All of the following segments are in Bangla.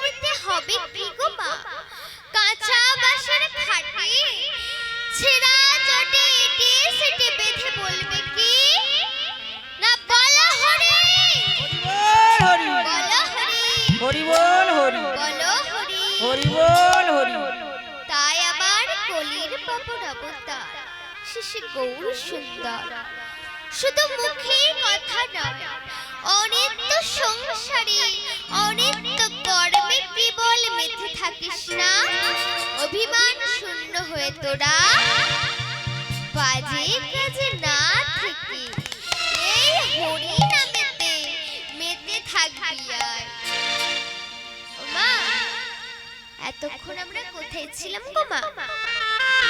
নিতে হবে কি গো মা? কাঁচা বাঁশের খাটে ছেঁড়া চটে এঁটে সেটে বেঁধে বলবে কি না বলো হরি হরি বলো হরি হরি বল হরি বলো হরি হরি বল হরি। তাই আমার কলির বাবুর অবতার শিশি গৌর সুন্দর শুধু মুখে কথা নয়, অনিত্য সংসারে অনিত্য কর্মে কেবল মেতে থাকিস না। অভিমান শূন্য হয়ে তোরা বাজে কাজে না থেকে এই হরি নামেতে মেতে থাকবি। আর মা, এতক্ষণ আমরা কোথায় ছিলাম গো মা?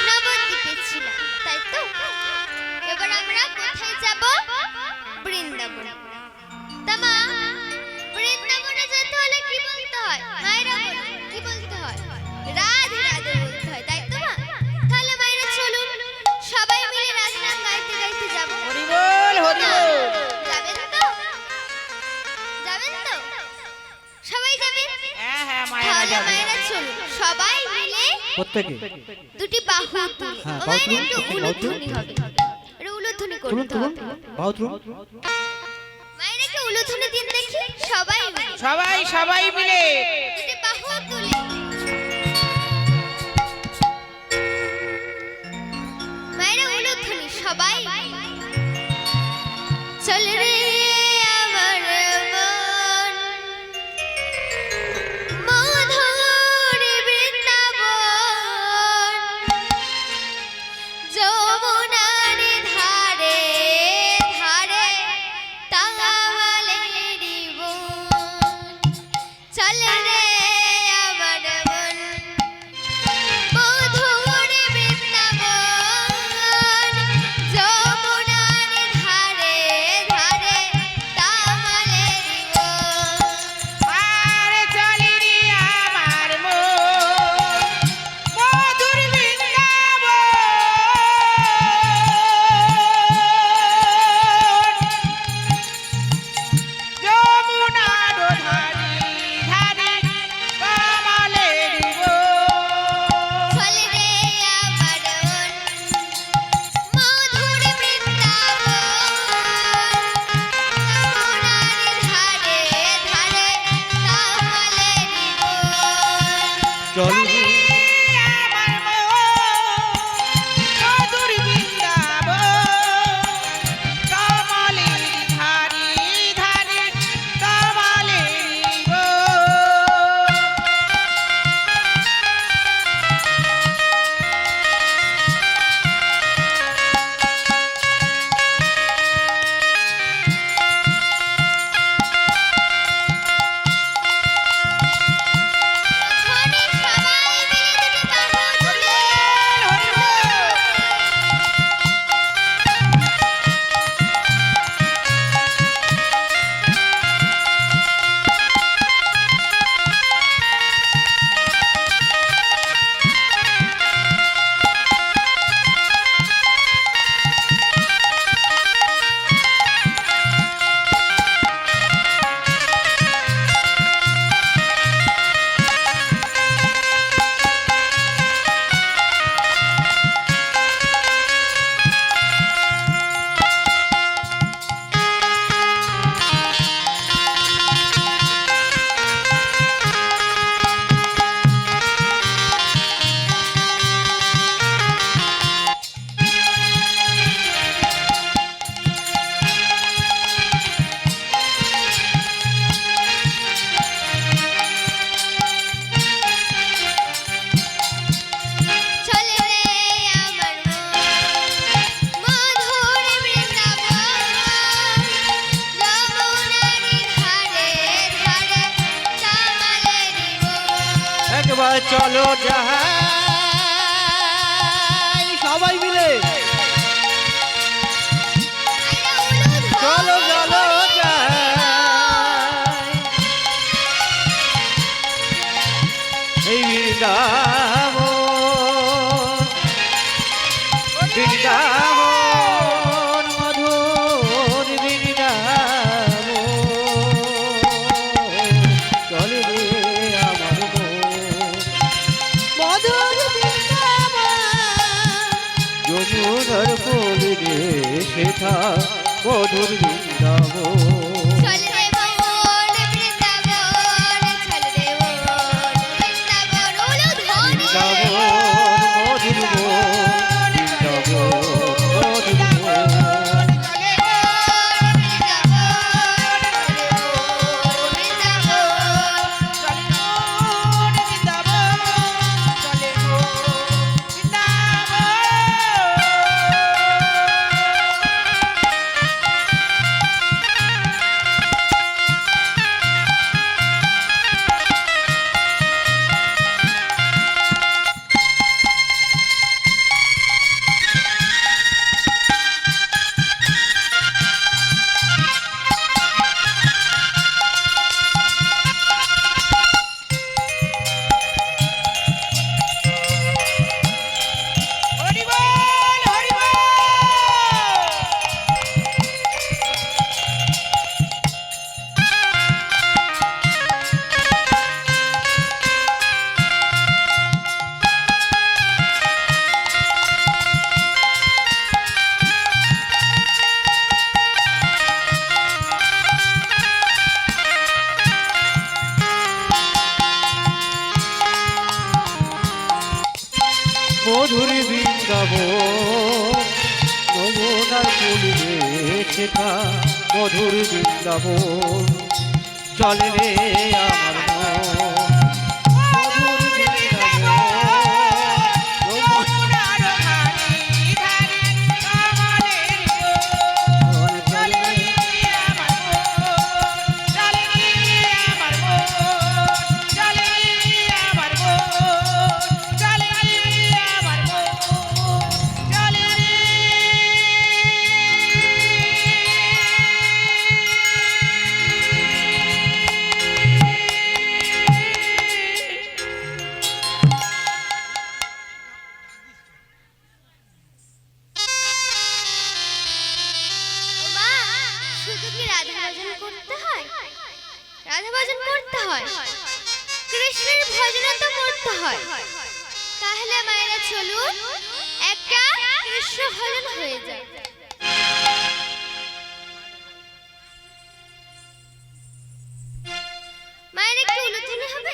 নবদ্বীপে ছিলাম, তাই তো? এবার আমরা কোথায় যাব? বৃন্দাবন। তা মা, বৃন্দাবনে যেতে হলে কি বলতে হয়? মায়েরা বলো, কি বলতে হয়? রাধে রাধে বলতে হয়, তাই তো মা? তাহলে মায়েরা চলুন সবাই মিলে রাধে নাম গাইতে গাইতে যাব। হরি বল হরি বল। যাবেন তো? যাবেন তো? সবাই যাবে? হ্যাঁ হ্যাঁ মায়েরা তাহলে যাবে। মায়েরা চলুন সবাই মিলে প্রত্যেকে দুটি বাহু তুলে। হ্যাঁ, ও বাহু মায়ের তুলুন, একটু প্রত্যেকে বাহু উলুধ্বনি তুলুন। হবে, একটু উলুধ্বনি তুলুন করতে তুলুন হবে। বাহুত্রুম। মায়ের একটু উলুধ্বনি দিন দেখি সবাই মিলে। সবাই সবাই মিলে দুটি বাহু তুলে মায়েরা উলুধ্বনি সবাই মিলে। চল রে আমার মন মধুর বৃন্দাবন, যমুনার ধারে ধারে তাওয়ালেরি বন। চল রে আমার মন মধুর বৃন্দাবন, যমুনার ধারে ধারে তাওয়ালেরি বন। আর চলি রে আমার মন মধুর বৃন্দাবন, যমুনার ধারে ধারে কমলের বন। চল রে আমার মন মধুর বৃন্দাবন, যমুনার ধারে ধারে তাওয়ালেরি বন। চল আমার মন মধুর বৃন্দাবন, কমলের ধারে ধারে কমলের বন। ধনী সবাই মিলে দুটি বাহু তুলে হরি বল। চল রে আমার মন মধুর বৃন্দাবন, যমুনার ধারে ধারে তাওয়ালেরি বন। একবার চলো যাই সবাই মিলে মায়েরা উলুধ্বনি চলো চলো যাই এই বৃন্দাবন বৃন্দাবন মধুর বৃন্দাবন চল রে আমার যমুনার কোলে রে সেথা মধুর বৃন্দাবন চল রে মন বৃন্দাবন, চল রে মন বৃন্দাবন, ওলো ধ্বনি বৃন্দাবন মধুর বন, বৃন্দাবন মধুর বন। মধুর বৃন্দাবন যমুনার কোলে রে সেথা মধুর বৃন্দাবন চলে রে আমার মন মধুর বৃন্দাবন চলে রে মা, শুধু কি রাধা ভজন করতে হয়? রাধা ভজন করতে হয়, কৃষ্ণের ভজনও তো করতে হয়। তাহলে মায়েরা চলুন একটা কৃষ্ণ ভজন হয়ে যায়। মায়ের একটু উলুধ্বনি হবে?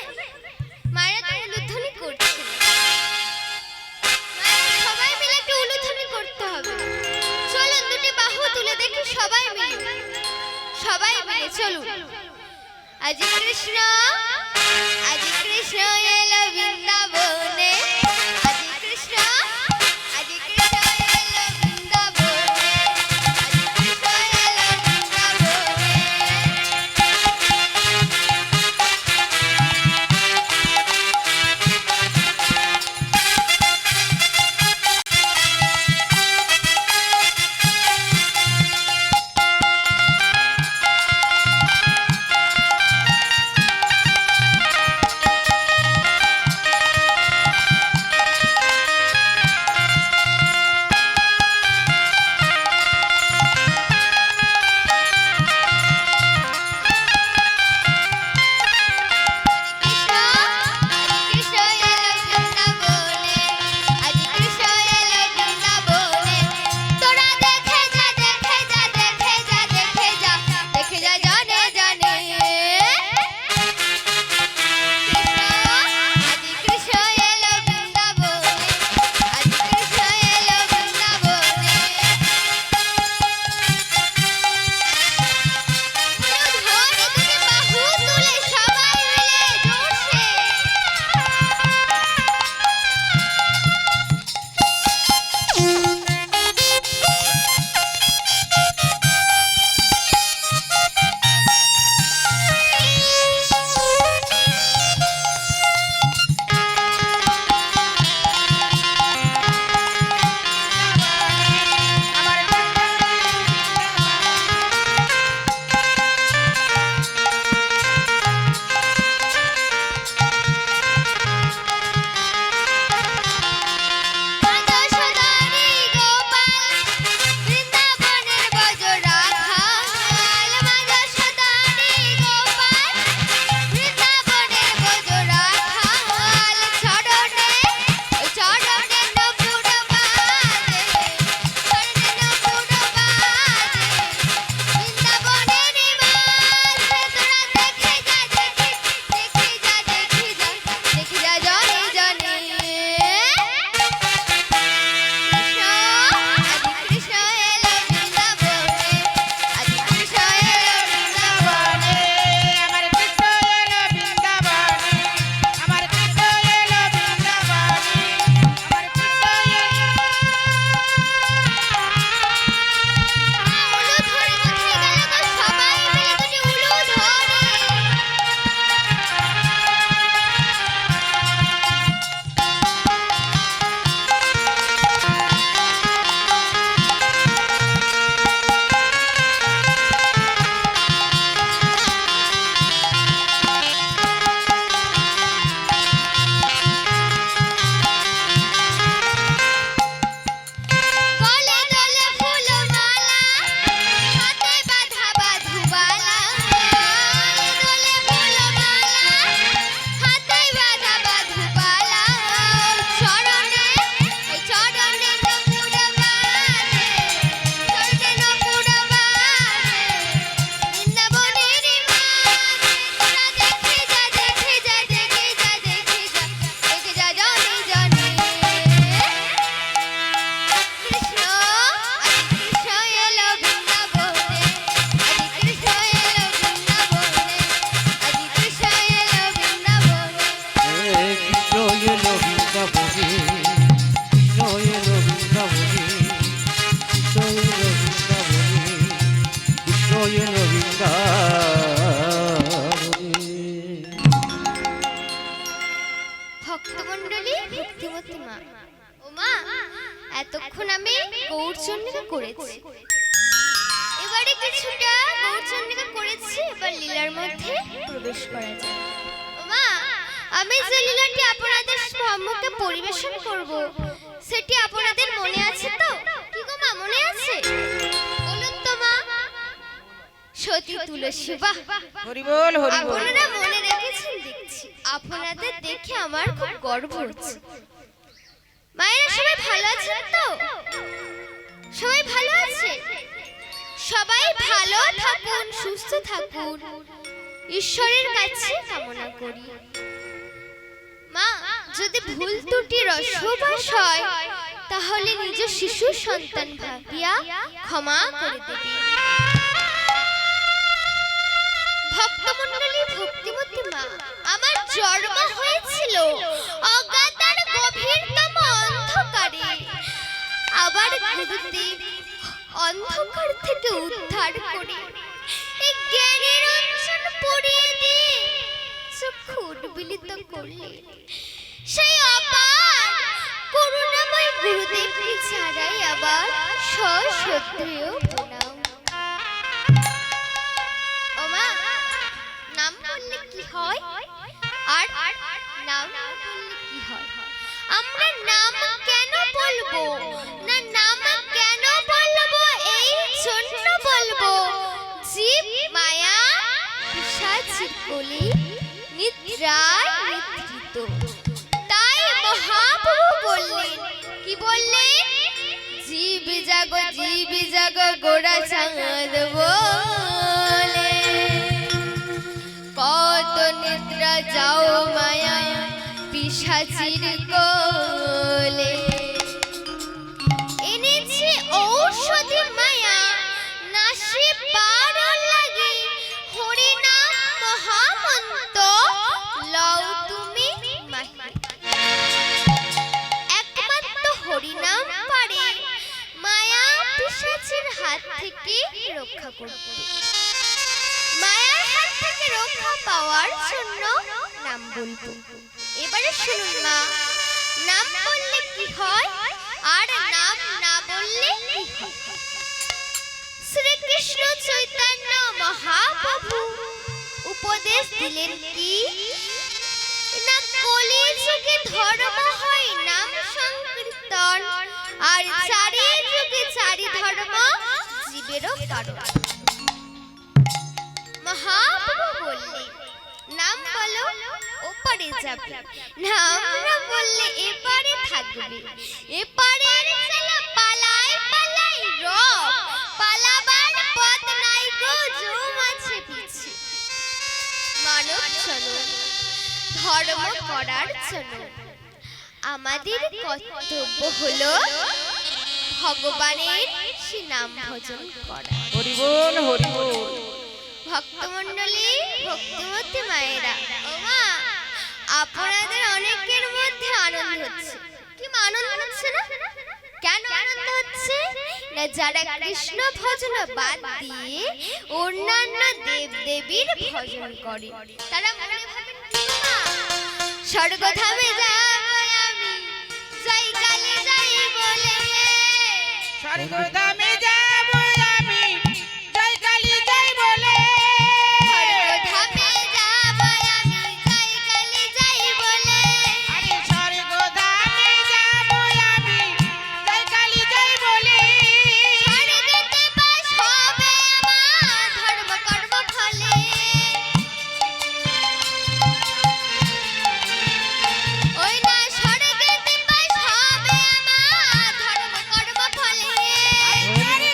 মায়েরা তো উলুধ্বনি করছে না। মায়েরা সবাই মিলে একটু উলুধ্বনি করতে হবে। চলুন দুটি বাহু তুলে দেখি সবাই মিলে, সবাই মিলে চলুন। আজ কৃষ্ণ, আজ কৃষ্ণ এলো বৃন্দাবনে, আজ কৃষ্ণ, আজ কৃষ্ণ এলো বৃন্দাবনে, আজ কৃষ্ণ এলো বৃন্দাবনে। ভক্তমণ্ডলী, ভক্তিমতী মা। ও মা, এতক্ষণ আমি গৌরচন্ডিকা করেছি, এবারে কিছুটা গৌরচন্ডিকা করেছি, এবার লীলার মধ্যে প্রবেশ করা যায়। ও মা, আমি যে লীলাটি আপনাদের সম্মুখে পরিবেশন করব, সেটি আপনাদের মনে আছে তো? কি গো মা, মনে আছে? বলুন তো মা। সতী তুলসী। বাহ, হরি বল হরি বল। আপনারা মনে রেখেছেন দেখছি। আপনাদের দেখে আমার খুব গর্ব হচ্ছে। মায়েরা সবাই ভালো আছেন তো? সবাই ভালো আছে? সবাই ভালো থাকুন, সুস্থ থাকুন, ঈশ্বরের কাছে কামনা করি। মা, যদি ভুল ত্রুটি রসবাস হয় তাহলে নিজ শিশু সন্তান ভাবিয়া ক্ষমা করে দেবে। ভক্তমণ্ডলী, ভক্তিমতী মা, আমার জন্ম হয়েছিল অজ্ঞাতার গভীরতম অন্ধকারে। আবার গুরুদেব অন্ধকার থেকে উদ্ধার করে এই জ্ঞানের অঞ্জন পড়িয়ে দিয়ে চক্ষু উদ্বেলিত করলে। সেই অপার করুণাময় গুরুদেবকে ছাড়াই আবার সশ্রদ্ধেয় প্রণাম। ও মা, নাম বললে কি হয়? আর নাম বললে কি হয়? আমরা নাম কেন বলবো না, নাম কেন বলবো এই জন্য বলবো, জীব মায়া পিশাচের কোলে নিদ্রায় নিদ্রিত। তাই মহাপ্রভু বললেন, কি বললেন? জীব জাগ গোড়া চাঁদ বলে, কত নিদ্রা যাও মায়া পিশাচির কোলে। এনেছে ঔষধি মায়া নাশে বার লাগে, হরি নাম মহামন্ত্র লও তুমি মাহি। একমাত্র হরি নাম পারে মায়া পিশাচের হাত থেকে রক্ষা করতে। মায়ার হাত থেকে রক্ষা পাওয়ার জন্য নাম বলবো। এবারে শুনুন মা, নাম বললে কি হয় আর নাম না বললে কি হয়। শ্রীকৃষ্ণ চৈতন্য মহাপ্রভু উপদেশ দিলেন কি না, কলি যুগে ধর্ম হয় নাম সংকীর্তন, আর চারি যুগে চারি ধর্ম জীবেরও কারণ। মহাপ্রভু বললেন, নাম বলো ওপারে যাবে, নাম না বললে এপারে থাকবে। এপারের ছেলে পালায় পালায় রব, পালাবার পথ নাই গো জম আছে পিছে। মানব জনম ধর্ম করার জন্য আমাদের কর্তব্য হলো ভগবানের সে নাম ভজন করা। হরি বল হরি বল। ভক্তমণ্ডলী, ভক্তিমতী মায়েরা, ও মা, আপনাদের অনেকের মধ্যে আনন্দ হচ্ছে। কি আনন্দ হচ্ছে না? কেন আনন্দ হচ্ছে না, যারা কৃষ্ণ ভজন বাদ দিয়ে অন্যান্য দেব দেবীর ভজন করে তারা মনে ভাবেন, মা, স্বর্গধামে যাব আমি, যাই কালে যাই বলে। স্বর্গধামে যাব আমি, জয় কালী জয় বলে। স্বর্গধামে যাব আমি, যাই কালে যাই বলে। আরে স্বর্গধামে যাব আমি, জয় কালী জয় বলে। স্বর্গেতে বাস হবে আমার ধর্ম কর্ম ফলে। ওই না স্বর্গেতে বাস হবে আমার ধর্ম কর্ম ফলে। আরে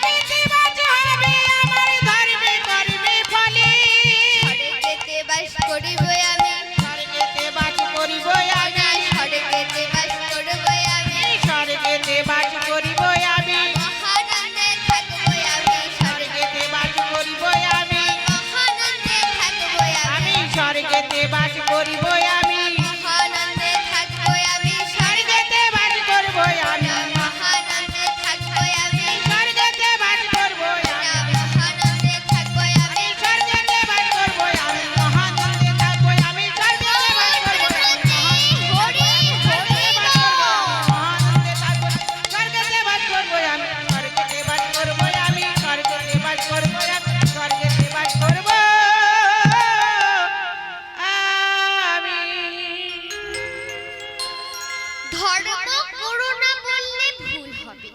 ধর্ম করো না বললে ভুল হবে।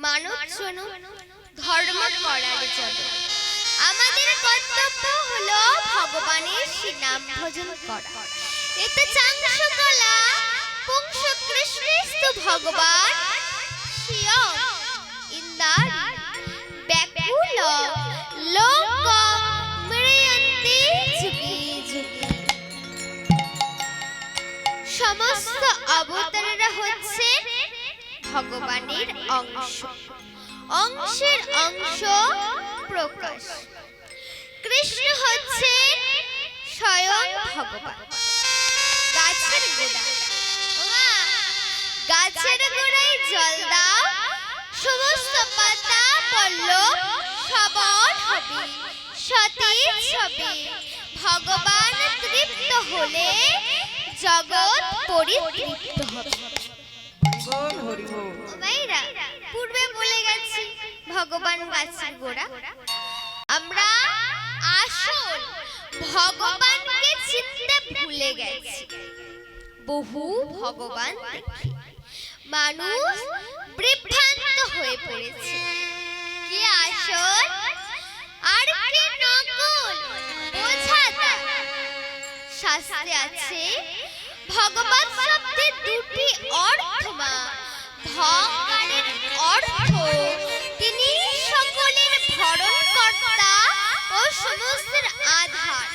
মানব জন ধর্ম করার জন্য আমাদের কর্তব্য হলো ভগবানের নাম ভজন করা। এতে চাংশকলা পুংস কৃষ্ণস্তু ভগবান শিয়ম ইন্দার ব্যাকুল লোক মৃয়ন্তি যুগে যুগে। সমস্ত অবতারেরা হচ্ছে ভগবানের অংশ, অংশের অংশ প্রকাশ। কৃষ্ণ হচ্ছে স্বয়ং ভগবান। গাছের গোড়া, ওমা, গাছের গোড়ায় জল দাও, সমস্ত পাতা পল্লব সবল হবে, সতেজ হবে। ভগবান তৃপ্ত হলে জগৎ পরিতৃপ্ত হবে। বল হরি বল। ও মায়েরা, পূর্বে বলে গেছি ভগবান গাছের গোড়া। আমরা আসল ভগবানকে চিনতে ভুলে গেছি। বহু ভগবান দেখি মানুষ বিভ্রান্ত হয়ে পড়েছে। কে আসল আর কে নকল বোঝা দায়। শাস্ত্রে আছে ভগবান শব্দের দুটি অর্থ। মা ভগবানের অর্থ তিনি সকলের ভরণকর্তা ও সমস্তের আধার।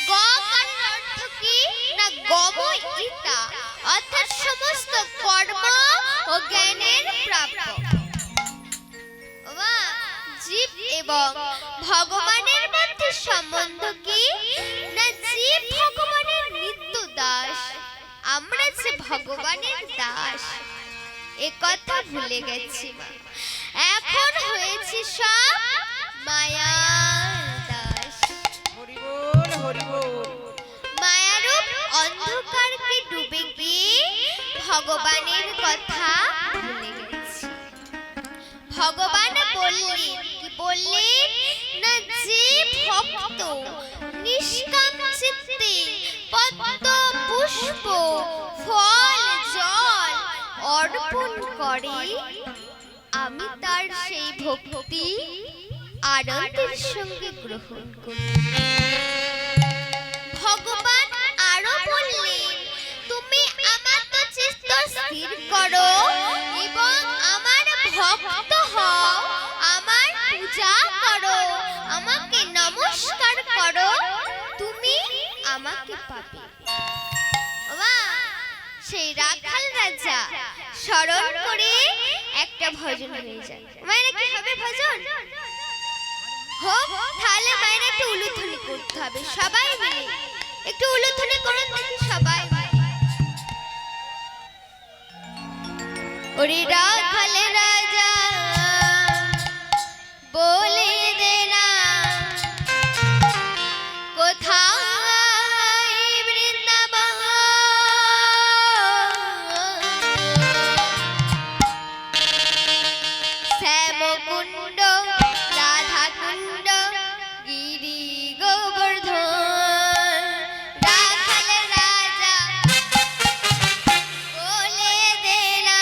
গকার অর্থ কি না গময়িতা, অর্থাৎ সমস্ত কর্ম ও জ্ঞানের প্রাপক। জীব এবং ভগবানের মধ্যে সম্বন্ধ কি না জীব ভগবানের নিত্য দাস, আমরা যে ভগবানের দাস, এ কথা ভুলে গেছি। এখন হয়েছে সব মায়ার দাস। হরি বল হরি বল। মায়ারূপ অন্ধকারকে ডুবে গিয়ে ভগবানের কথা ভুলে গেছি। ভগবান বললেন, কি বললেন না যে ভক্ত নিষ্কাম চিত্তে পদ্ম পুষ্প ফল জল অর্পণ করে, আমি তার সেই ভক্তি আনন্দের সঙ্গে গ্রহণ করি। ভগবান আরো বললেন, তুমি আমার তো চিত্ত স্থির করো এবং আমার ভক্ত হও, আমার পূজা করো, আমাকে নমস্কার করো, তুমি আমাকে পাবে। বাবা, সেই রাখাল রাজা স্মরণ করে একটা ভজন হয়ে যায়। মায়েরা কি হবে ভজন? হোক, তাহলে মায়েরা একটু উলুধ্বনি করতে হবে সবাই মিলে। একটু উলুধ্বনি করুন দেখি সবাই মিলে। ওরে রাখাল রাজা বলে দে না কোথায় বৃন্দাবন, শ্যামকুণ্ড রাধাকুণ্ড গিরি গোবর্ধন। রাখাল রাজা বলে দে না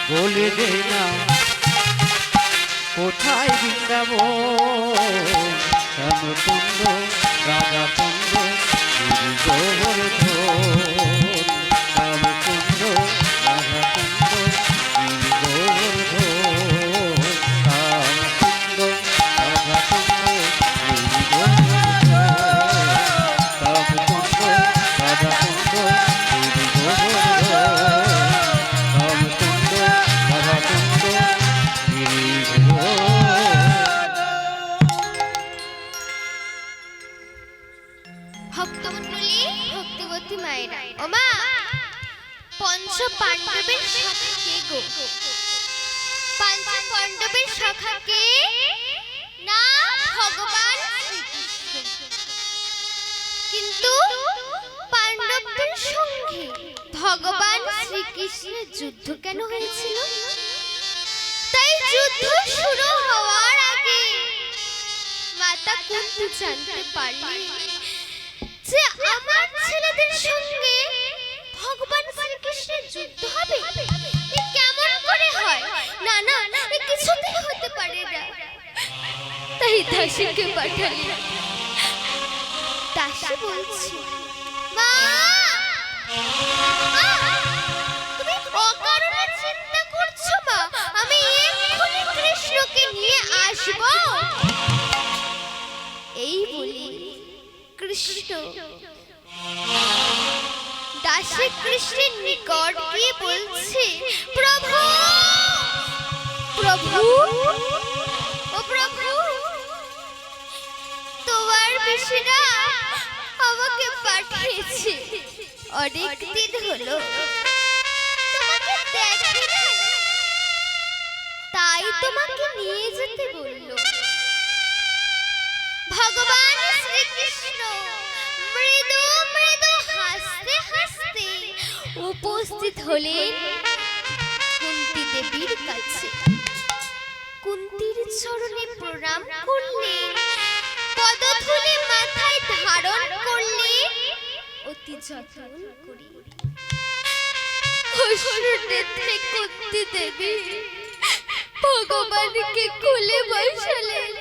বলে দে না কোথায় বৃন্দাবন শ্যামকুণ্ড রাধাকুণ্ড গিরিগোবর্ধন শ্যামকুণ্ড রাধাকুণ্ড গিরিগোবর্ধন শ্যামকুণ্ড রাধাকুণ্ড গিরিগোবর্ধন শ্যামকুণ্ড রাধাকুণ্ড ভক্তমণ্ডলী, ভক্তিবতী মায়েরা, ওমা পঞ্চ পাণ্ডবের শাখা কে গো? পঞ্চ পাণ্ডবের শাখা কে? না ভগবান শ্রীকৃষ্ণ। কিন্তু পাণ্ডবদের সঙ্গে ভগবান শ্রীকৃষ্ণের যুদ্ধ কেন হয়েছিল? তাই যুদ্ধ শুরু হওয়ার আগে মাতা কুন্তি জানতে পারলেন যে আমার ছেলেদের সঙ্গে ভগবান শ্রীকৃষ্ণের যুদ্ধ হবে। এ কেমন করে হয়? না না, এ কিছুতেই হতে পারে না। তাই দাসীকে পাঠালেন। দাসী বলছে, মা তুমি অকারণে চিন্তা করছো মা, আমি এক্ষুনি কৃষ্ণকে নিয়ে আসব। এই বলি কৃষ্ণ দাসী কৃষ্ণের নিকট গিয়ে বলছে, প্রভু প্রভু ও প্রভু, তোমার পিসিরা আমাকে পাঠিয়েছে। অনেক দিন হলো তোমাকে দেখি না, তাই তোমাকে নিয়ে যেতে বলল। ভগবান শ্রীকৃষ্ণ মৃদু মৃদু হাসতে হাসতে উপস্থিত হলেন কুন্তি দেবীর কাছে। কুন্তির চরণে প্রণাম করলেন, পদধূলি মাথায় ধারণ করলেন অতি যত্ন করে। অশ্রুনেত্রে কুন্তি দেবী ভগবানকে কোলে বসালেন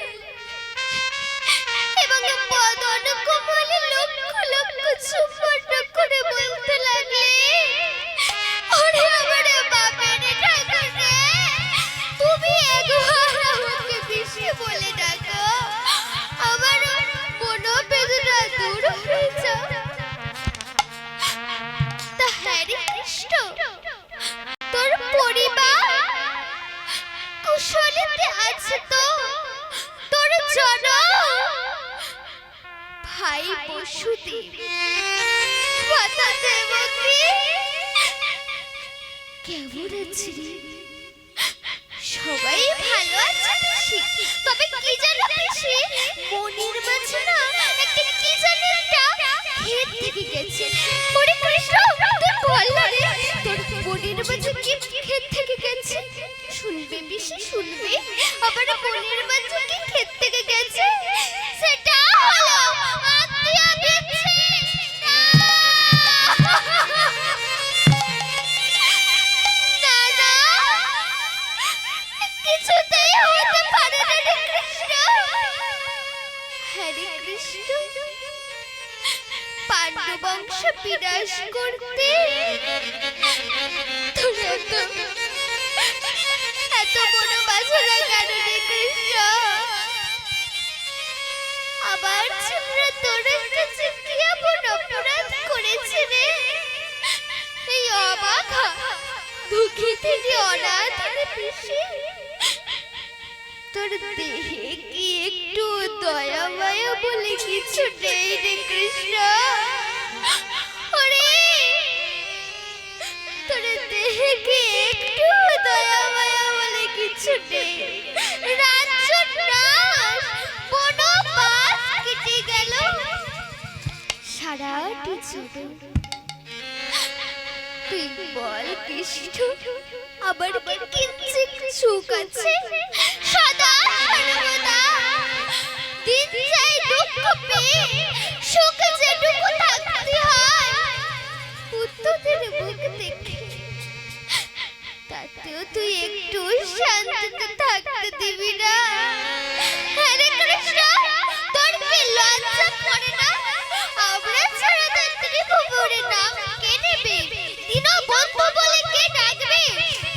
এবং বদন কোমলে লক্ষ লক্ষ চুম্বন করে বলতে লাগলেন, ওরে আমার বাপের ঠাকুরে, তুমি একবার আমাকে বেশি বলে ডাকো, আমার মনোবেদনা দূর হয়ে যাও। তা হ্যাঁ রে কৃষ্ণ, তোর পরিবার কুশলীতে আছে তো? তোর জনম ভাই বসুদেব, মাতা দেবকী কেমন আছে রে? সবাই ভালো আছে পিসি, তবে কি জানো পিসি, মনির মাঝে না একটা কি জানো একটা ক্ষেত থেকে গেছে। ওরে কৃষ্ণ, তুই বল না রে, তোর মনির মাঝে কি ক্ষেত থেকে গেছে? শুনবে পিসি শুনবে, আবার মনির মাঝে কি ক্ষেত থেকে গেছে? সেটা হলো আত্মীয় বিচ্ছেদ। না না, কিছুতেই হতে পারে না রে কৃষ্ণ। হরে কৃষ্ণ, পাণ্ডব বংশ বিনাশ করতে তোরা এত বড় বাসনা কেন রে কৃষ্ণ? আবার আমরা তোর কাছে কি এমন অপরাধ করেছি রে? এই অবাধা দুঃখিত অনাথ রে পিসি, তোর দেহে কি একটু দয়া মায়া বলে কিছু নেই রে কৃষ্ণ? ওরে তোর দেহে কি একটু দয়া মায়া বলে কিছু নেই? রাজ্য নাশ, বনবাস কেটে গেল, সারাটি জীবন তুই বল কৃষ্ণ, আবার কি কিঞ্চিত সুখ আছে? সদা সর্বদা দিন যায় দুঃখ পেয়ে, সুখ যেটুকু থাকতে হয় পুত্রদের মুখ দেখে, তাতেও তুই তুই একটু শান্তিতে থাকতে দিবি না? হরে কৃষ্ণ, তোর কি লজ্জা করে না? আমরা ছাড়া তোর ত্রিভুবনের নাম কে নেবে? দীনবন্ধু বলে কে ডাকবে?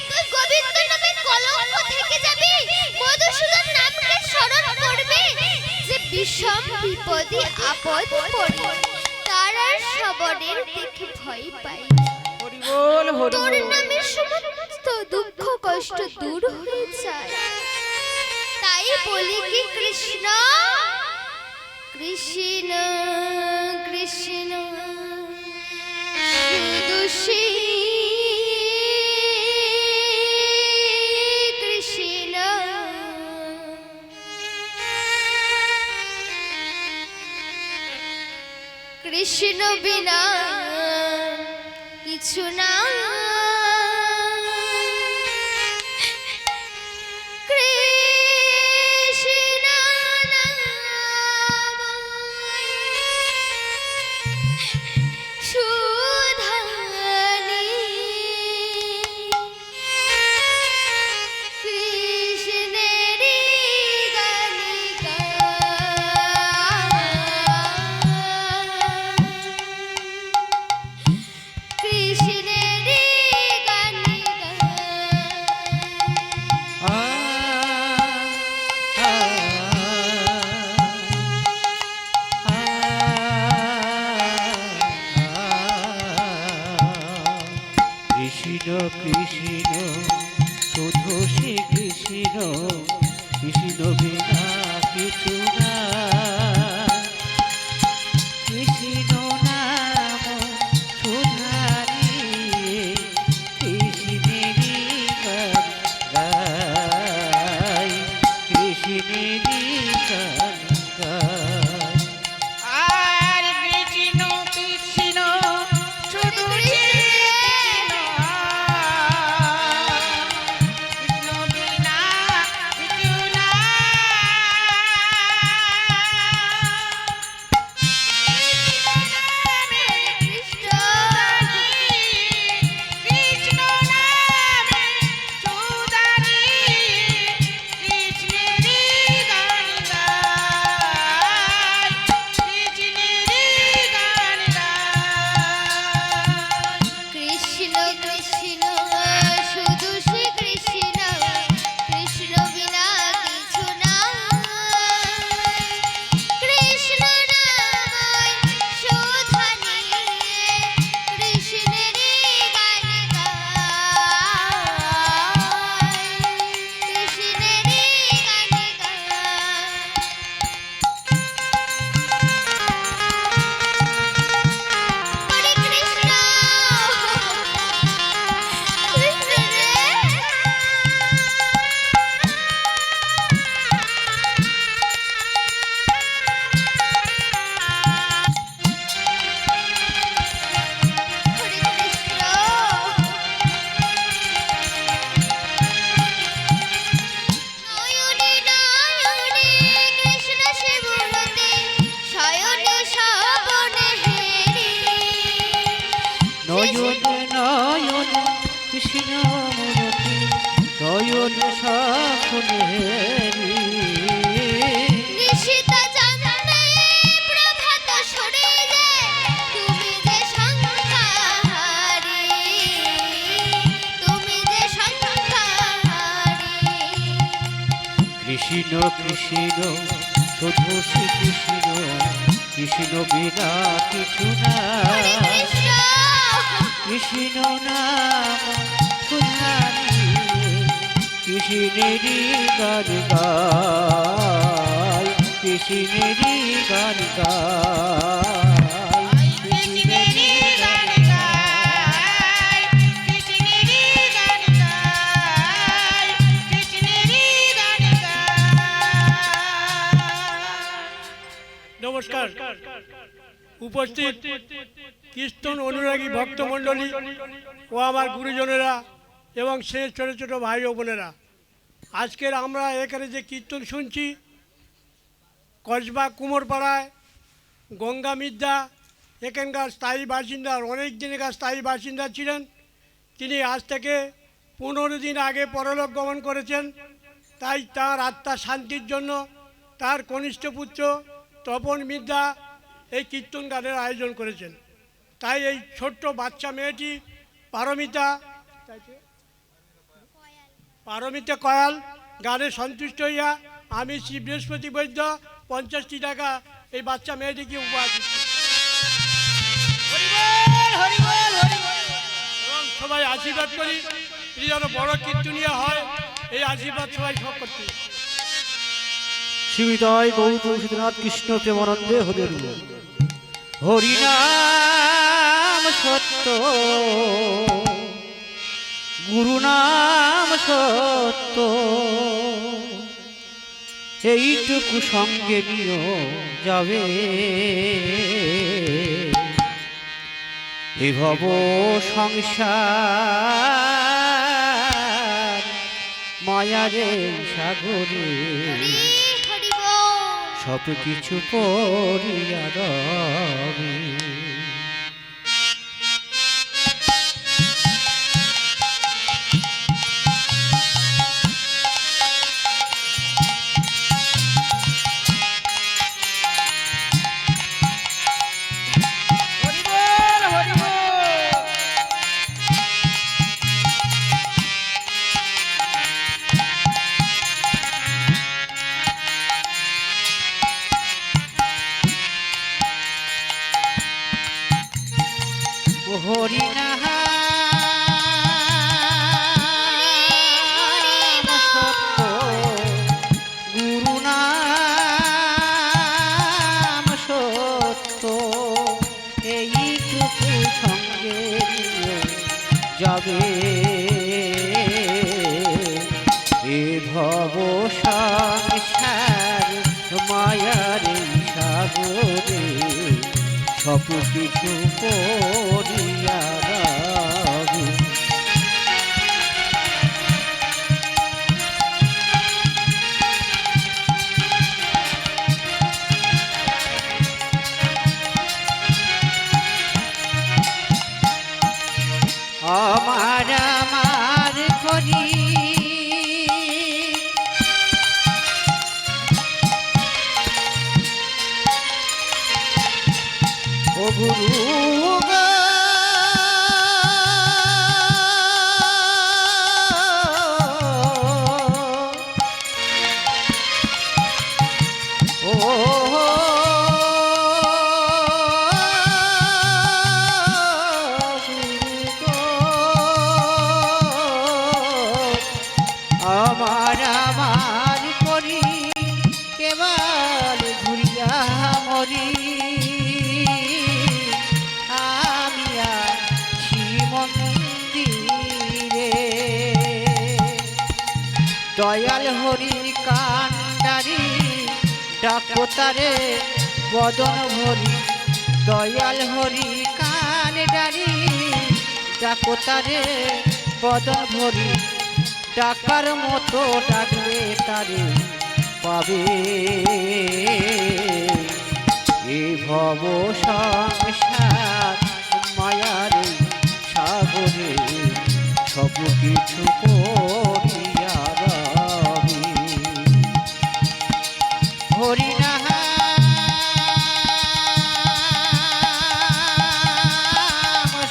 তুই গোবিন্দ নামে কলঙ্ক থেকে যাবি, মধুসূদন নামকে স্মরণ করবে। যে বিষম বিপদে আপদ পড়ে তার আর শ্রবণের দেখে ভয় পাই। হরি বল হরি তোর বল। নামে সমস্ত দুঃখ কষ্ট দূর হয়ে যায়। তাই বলি কি কৃষ্ণ কৃষ্ণ কৃষ্ণ শুধু শ্রী কৃষ্ণ। কৃষ্ণ বিনা কিছু না। কৃষ্ণ নাম সুধানি, কৃষ্ণেরই গানে কৃষ্ণেরই গানে আ আ কৃষ্ণ কৃষ্ণ শুধু শ্রী কৃষ্ণ, কৃষ্ণ বিনা কিছু না। কৃষ্ণ নাম সুধারি, কৃষ্ণেরই গান গাই, কৃষ্ণেরই গান গাই। আর কৃষ্ণ কৃষ্ণ শুধু কৃষ্ণ, কৃষ্ণ বিনা কিছু না। কৃষ্ণ নামে সুধারি, কৃষ্ণেরই গান গাই, কৃষ্ণেরই গান গাই। কৃষ্ণ কৃষ্ণ শুধু শ্রী কৃষ্ণ, কৃষ্ণ বিনা কিছু না। কৃষ্ণ নামই সুধানি, কৃষ্ণেরই গান গাই, কৃষ্ণেরই গান গাই। হরে কৃষ্ণ কৃষ্ণ রে। হরে কৃষ্ণ নয়নে নয়নে কৃষ্ণ শিবরতে শয়নে শ্রাবণে হেরি। নয়ন নয়ন কৃষ্ণ মূরতি, নয়ন স্বপ্নেরি। নিশিতা জানে প্রভাত সরে যায়, তুমি যে সংহারি, তুমি যে সংহারি। কৃষ্ণ কৃষ্ণ শুধু শ্রী কৃষ্ণ, কৃষ্ণ বিনা কিছু না। হরে কৃষ্ণ কৃষ্ণ নাম সুধারি, কৃষ্ণেরই গান গাই, কৃষ্ণেরই গান গাই, কৃষ্ণেরই গান গাই, কৃষ্ণেরই গান গাই, কৃষ্ণেরই গান গাই। নমস্কার। উপস্থিত কীর্তন অনুরাগী ভক্তমণ্ডলী ও আমার গুরুজনেরা এবং সে ছোটো ছোটো ভাই ও বোনেরা, আজকের আমরা এখানে যে কীর্তন শুনছি, কসবা কুমোরপাড়ায় গঙ্গা মিদ্যা এখানকার স্থায়ী বাসিন্দা, অনেক দিনকার স্থায়ী বাসিন্দা ছিলেন। তিনি আজ থেকে 15 দিন আগে পরলোক গমন করেছেন। তাই তার আত্মার শান্তির জন্য তার কনিষ্ঠ পুত্র তপন মিদ্যা এই কীর্তন গানের আয়োজন করেছেন। তাই এই ছোট্ট বাচ্চা মেয়েটি পারমিতা কয়াল গানে সন্তুষ্ট হইয়া আমি শ্রী বৃহস্পতি বৈদ্য 50টি টাকা এই বাচ্চা মেয়েটিকে উপহার দিচ্ছি। এবং সবাই আশীর্বাদ করি এটি যেন বড় কীর্তনীয় হয়, এই আশীর্বাদ সবাই সব করতে। শিবিতায় গৌর তুলসীনাথ কৃষ্ণ প্রেমানন্দে হরে হরিনাম সত্য গুরু নাম সত্য, এইটুকু সঙ্গে নিয়ে যাবে এ ভব সংসার মায়ারে সাগরে, হরি বল। সব কিছু পড়িয়া রবে। হরি বল হরি বল। হরি নাম সত্য গুরু নাম সত্য, এইটুকু সঙ্গে নিয়ে যাবে এ ভব সংসার মায়ার সাগরে, সব কিছু পড়িয়া রবে। আমার আমার করি ও গুরু গো, ও আমার আমার করি কেবল ঘুরিয়া মরি, আমি আছি মন্দিরে দয়াল হরি কান্ডারি ডাকতারে বদন ভরি, দয়াল হরি কান্ডারি ডাকতারে বদন ভরি, ডাকার মতো ডাকলে তারে পাবে এ ভব সংসার মায়ার সাগরে, সব কিছু পড়িয়া রবে হরি নাম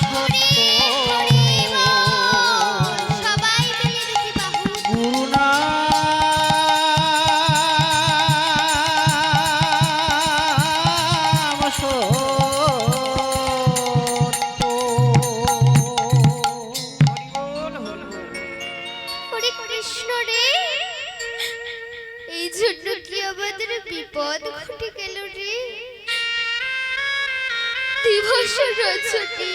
সত্য সবাই মিলে দুটি বাহু গুরু নাম সত্য। হরে কৃষ্ণ রে, এই জন্য কি আমাদের বিপদ ঘটে গেল রে? দিবস রজনী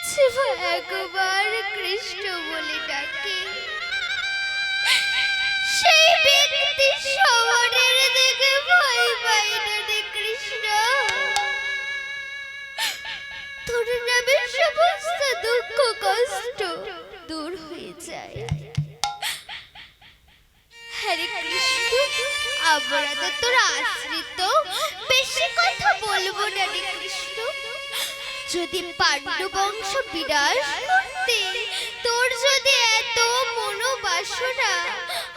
শিবা একবার কৃষ্ণ বলে ডাকে, সেই ব্যক্তি শহরের দিকে ভয় পায় না রে কৃষ্ণ। তোর নামে সমস্ত দুঃখ কষ্ট দূর হয়ে যায়। হরে কৃষ্ণ, আমরা তো তোর আশ্রিত, বেশি কথা বলবো না রে কৃষ্ণ। যদি পাণ্ডু বংশ বিনাশ করতে যদি এত মনোবাসনা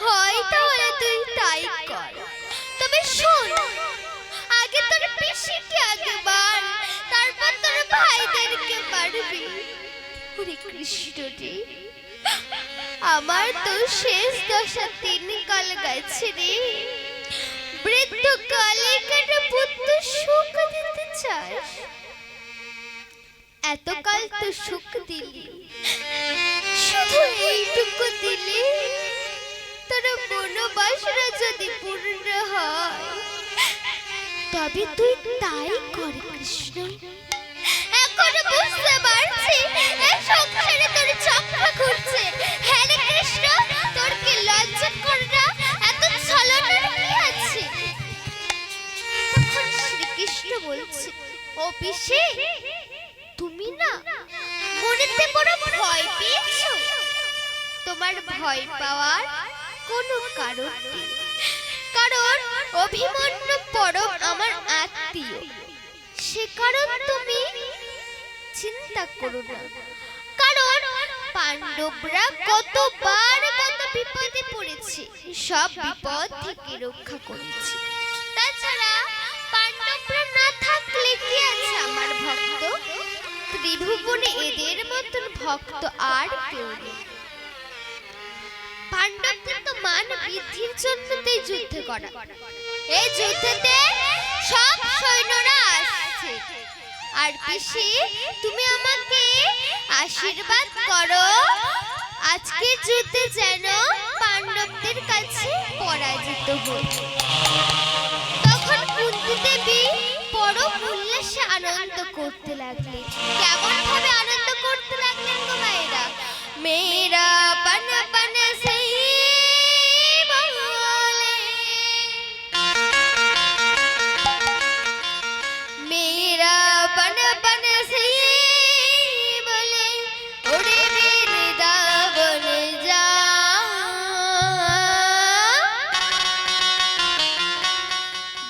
হয় তাহলে তুই তাই কর। তবে শোন, আগে তোর পিসিকে আগে মার, তারপর তোর ভাইদেরকে মারবি। ওরে কৃষ্ণ রে, আমার তো শেষ দশা 3 কাল গেছে রে। বৃদ্ধ কালে কেন পুত্র সুখ দিতে চাস? এতকাল তো সুখ দিলি, শুধু এইটুকু দিলি। তোর মনোবাসনা যদি পূর্ণ হয় তবে তুই তাই কর কৃষ্ণ। এখন বুঝতে পারছি এই সংসারে তোর চক্র ঘুরছে। হ্যাঁ রে কৃষ্ণ, তোর কি লজ্জা করে না? এত ছলনার কি আছে? তখন শ্রীকৃষ্ণ বলছে, ও পিসি, তুমি না মনেতে বড় ভয় পেয়েছো। তোমার ভয় পাওয়ার কোনো কারণ নেই, কারণ অভিমন্যু পরম আমার আত্মীয়। সে কারণ তুমি চিন্তা করো না, কারণ পাণ্ডবরা কতবার কত বিপদে পড়েছে, সব বিপদ থেকে রক্ষা করেছে। তাছাড়া পাণ্ডবরা না থাকলে কি আছে আমার ভক্ত? ত্রিভুবনে এদের মতন ভক্ত আর কেউ নেই। পাণ্ডবদের তো মান বৃদ্ধির জন্য এই যুদ্ধ করা। এই যুদ্ধেতে সব সৈন্যরা আসছে। আর পিসি, তুমি আমাকে আশীর্বাদ করো আজকে যুদ্ধে যেন পাণ্ডবদের কাছে পরাজিত হই। তখন কুন্তি দেবী পরম উল্লাসে আনন্দ করতে লাগলেন। কেমন ভাবে আনন্দ করতে লাগলেন গো মায়েরা? মেরা পন পন সে বলে, মেরা পন পন সে বলে, ওরে বৃন্দাবন যা,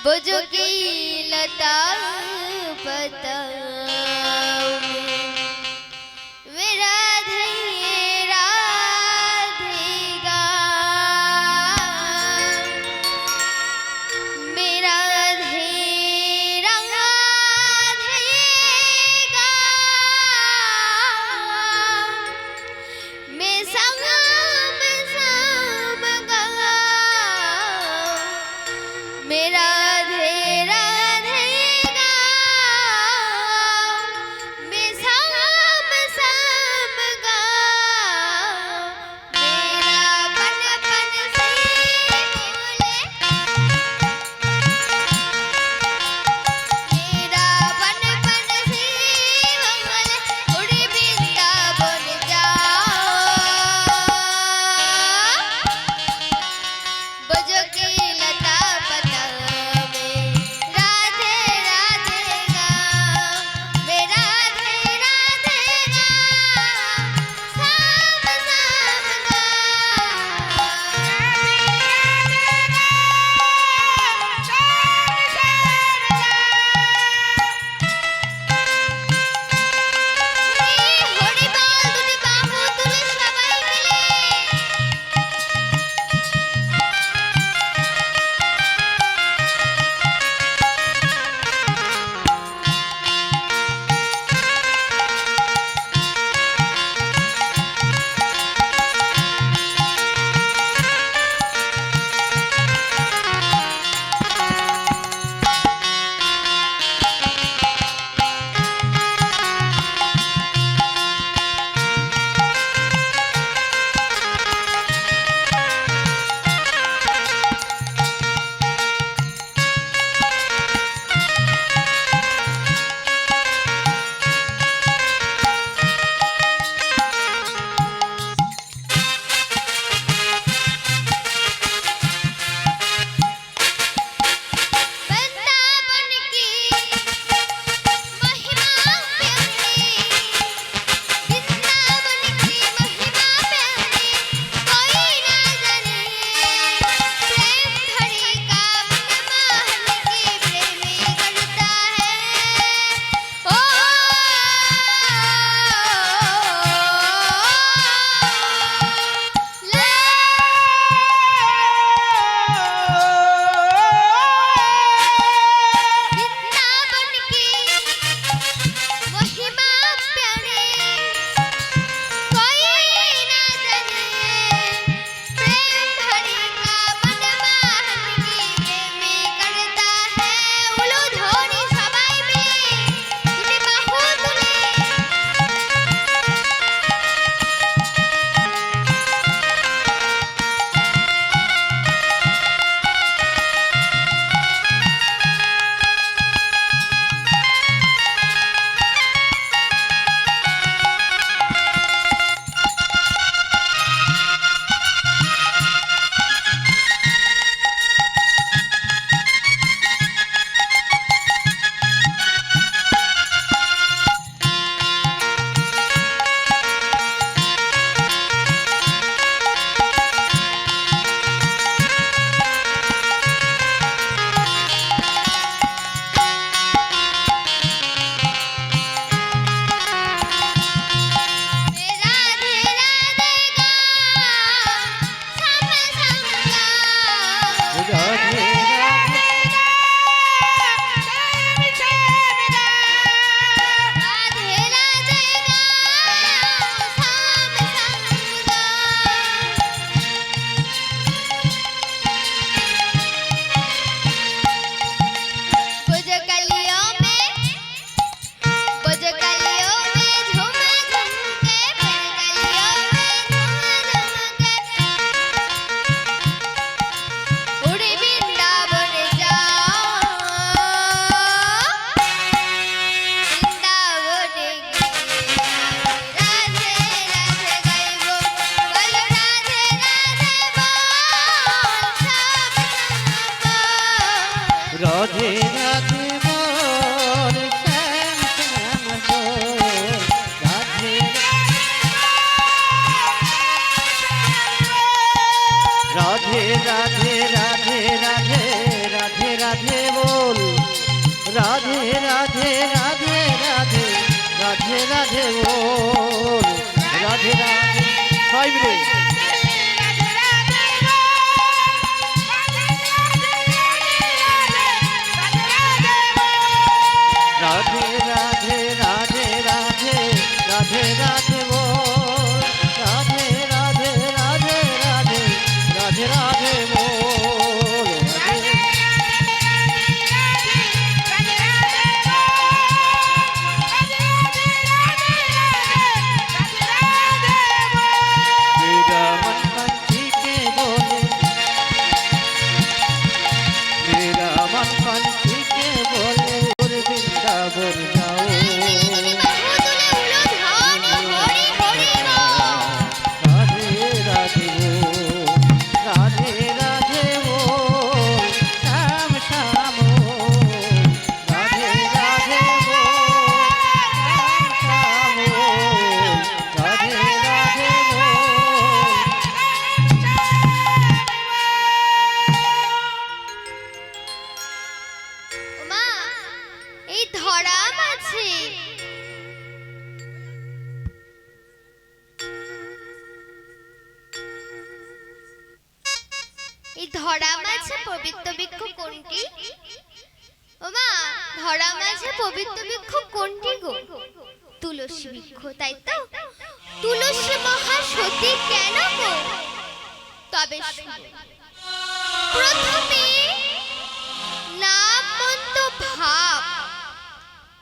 बुझ की लता पता में राधे राधेगा, मेरा राधे राधेगा, मैं संग गा, मेरा राधे राधेगा, রাধে রাধে রাধে রাধে রাধে রাধে বল রাধে রাধে রাধে রাধে রাধে রাধে বল রাধে রাধে সবাই মিলে রাধে রাধে রাধে রাধে রাধে রাধে বল রাধে রাধে রাধে রাধে রাধে রাধে বল রাধে मेरा मन पंछी के बोले मेरा मन पंछी के बोले और वृंदावन जाओ राधे राधे बोल राधे राधे बोल श्याम श्याम बोल राधे राधे बोल श्याम श्याम बोल राधे राधे बोल ওমা এই ধরা মাঝে এই ধরা মাঝে পবিত্র বৃক্ষ কোনটি? ওমা ধরা মাঝে পবিত্র বৃক্ষ কোনটি গো? তুলসী বৃক্ষ, তাই তো? তুলসী মহাসতী কেন গো? তবে শোনো। প্রথমে নাম মন্দ ভাব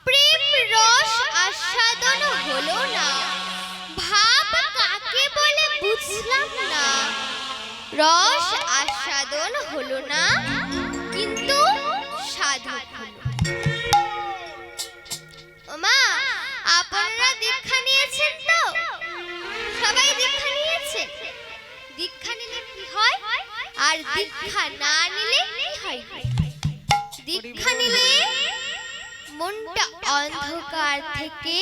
প্রেম রস আস্বাদন হলো না, ভাব কাকে বলে বুঝলাম না, রস আস্বাদন হলো না কিন্তু সাধক হলো। ওমা আপনারা দীক্ষা নিয়েছেন তো? সবাই দীক্ষা নিয়েছেন? দীক্ষা নিলে কি হয় আর দীক্ষা না নিলে কি হয়? দীক্ষা নিলে মনটা অন্ধকার থেকে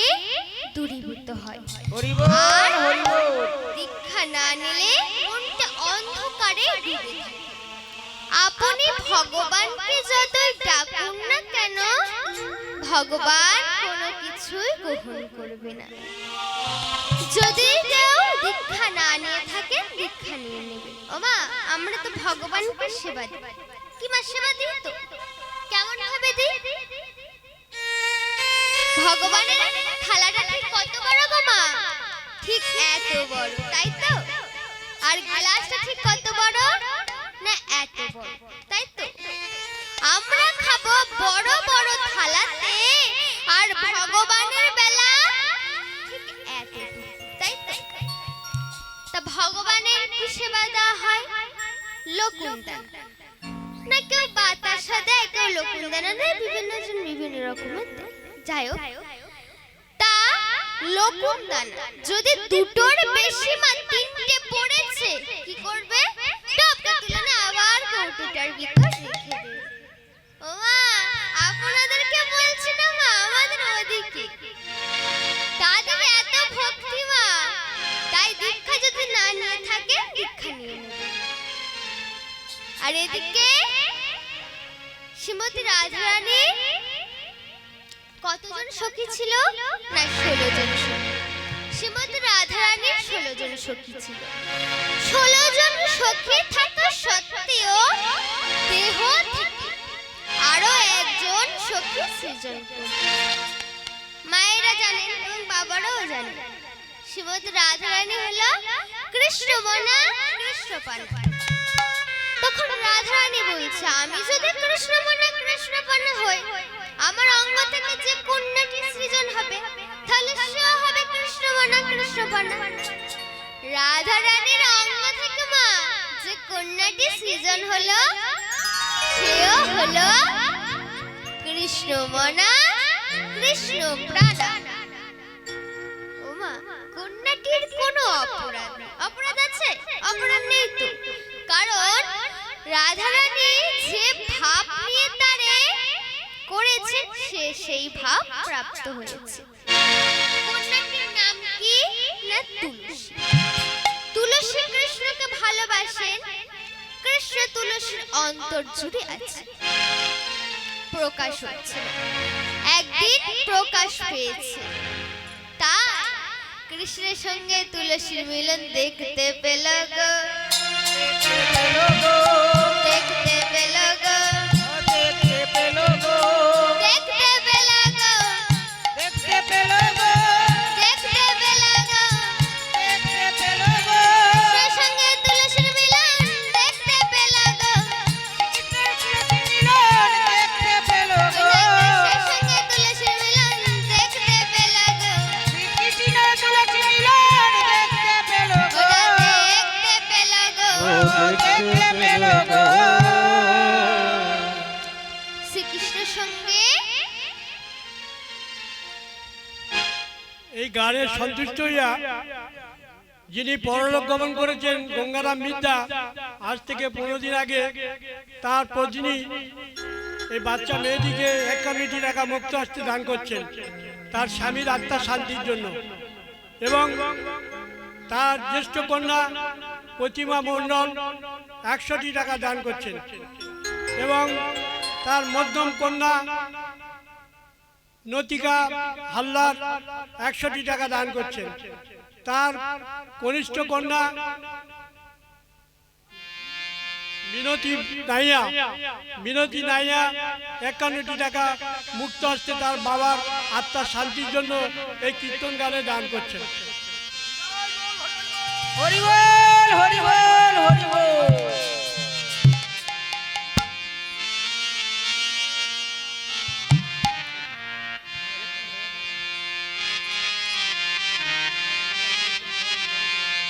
দূরীভূত হয়, হরি বল হরি বল দীক্ষা না নিলে মনটা অন্ধকারে ডুবে থাকে। আপনি ভগবানকে যতই ডাকুন না কেন ভগবান কোনো কিছুই গ্রহণ করবে না। যদি কেউ দীক্ষা না নিয়ে থাকে দীক্ষা নিয়ে নেবে। ওমা আমরা তো ভগবানকে সেবা দিই, কি মা সেবা দিই তো? কেমন ভাবে দিই? ভগবানের থালাটা ঠিক কত বড় গো মা? ঠিক এত বড়, তাই তো? আর গ্লাসটা ঠিক কত বড়? না এত বড়, তাই তো? আমরা খাবো বড় বড় থালাতে আর ভগবানের বেলা ঠিক এত, তাই তো? তা ভগবানের কি সেবা দেওয়া হয়? লোকুন্দান, না কেউ বাতাসা দেয়, কেউ লোকুন্দানা দেয়, বিভিন্ন জন বিভিন্ন রকমের দেয়। যাই হোক, তা লোকুন্দানা যদি দুটোর বেশি মা তিনটে পড়েছে কি করবে? টপটা তুলে না আবার কৌটোটার ভিতর রেখে দেবে। ও মা আপনাদেরকে বলছি না মা, আমাদের ওদিকে তাদের এত ভক্তি মা, তাই দীক্ষা যদি না নিয়ে থাকে দীক্ষা নিয়ে নেবে। আর এদিকে শ্রীমতী রাধারানী কতজন সখী ছিল? না 16 জন সখী। শ্রীমতী রাধারানীর 16 জন সখী ছিল। 16 জন সখী থাকা সত্ত্বেও দেহ থেকে আরো একজন সখী সৃজন করলেন। মায়েরা জানেন এবং বাবারাও জানেন শ্রীমতী রাধারানী হলো কৃষ্ণমনা কৃষ্ণপানা। তখন রাধারানী বলছে আমি যদি কৃষ্ণমনা কৃষ্ণপানা হই আমার অঙ্গ থেকে যে কন্যাটি সৃজন হবে তাহলে সে হবে কৃষ্ণমনা কৃষ্ণপানা। রাধারানীর অঙ্গ থেকে মা যে কন্যাটি সৃজন হলো সেও হলো কৃষ্ণমনা কৃষ্ণপ্রাণা। ও মা কন্যাটির কোনো অপরাধ নেই। অপরাধ আছে? অপরাধ নেই তো, কারণ রাধারানী যে ভাব নিয়ে তারে করেছে সে সেই ভাব প্রাপ্ত হয়েছে। কন্যাটির নাম কি? না তুলসী। তুলসী কৃষ্ণকে ভালোবাসেন, তুলসীর অন্তর জুড়ে আছে, প্রকাশ হচ্ছে না। একদিন প্রকাশ পেয়েছে, তাই কৃষ্ণের সঙ্গে তুলসীর মিলন দেখতে পেল গো, দেখতে পেল গো, দেখতে পেল গো, দেখতে পেল গো, দেখতে পেল গো, দেখতে পেল গো, দেখতে পেল গো, কৃষ্ণের সঙ্গে তুলসীর মিলন দেখতে পেল গো, মিলন দেখতে পেল গো, কৃষ্ণের সঙ্গে তুলসীর মিলন দেখতে পেল গো, কৃষ্ণ তুলসী মিলন দেখতে পেল গো, দেখতে পেল গো। দেখতে পেল গো। শ্রীকৃষ্ণের সঙ্গে এই গানের সন্তুষ্ট হইয়া যিনি পরলোক গমন করেছেন গঙ্গারাম মিদ্যা, আজ থেকে 15 দিন আগে তার পত্নী এই বাচ্চা মেয়েটিকে 51 টাকা মুক্ত হস্তে দান করছেন তার স্বামীর আত্মার শান্তির জন্য, এবং তার জ্যেষ্ঠ কন্যা প্রতিমা মণ্ডল 100 টাকা দান করছেন, এবং তার মধ্যম কন্যা নতিকা হালদার 100 টাকা দান করছেন, তার কনিষ্ঠ কন্যা মিনতি নাইয়া 51 টাকা মুক্ত হস্তে তার বাবার আত্মার শান্তির জন্য এই কীর্তন গানে দান করছেন। হরি বল, হরি বল, হরি বল।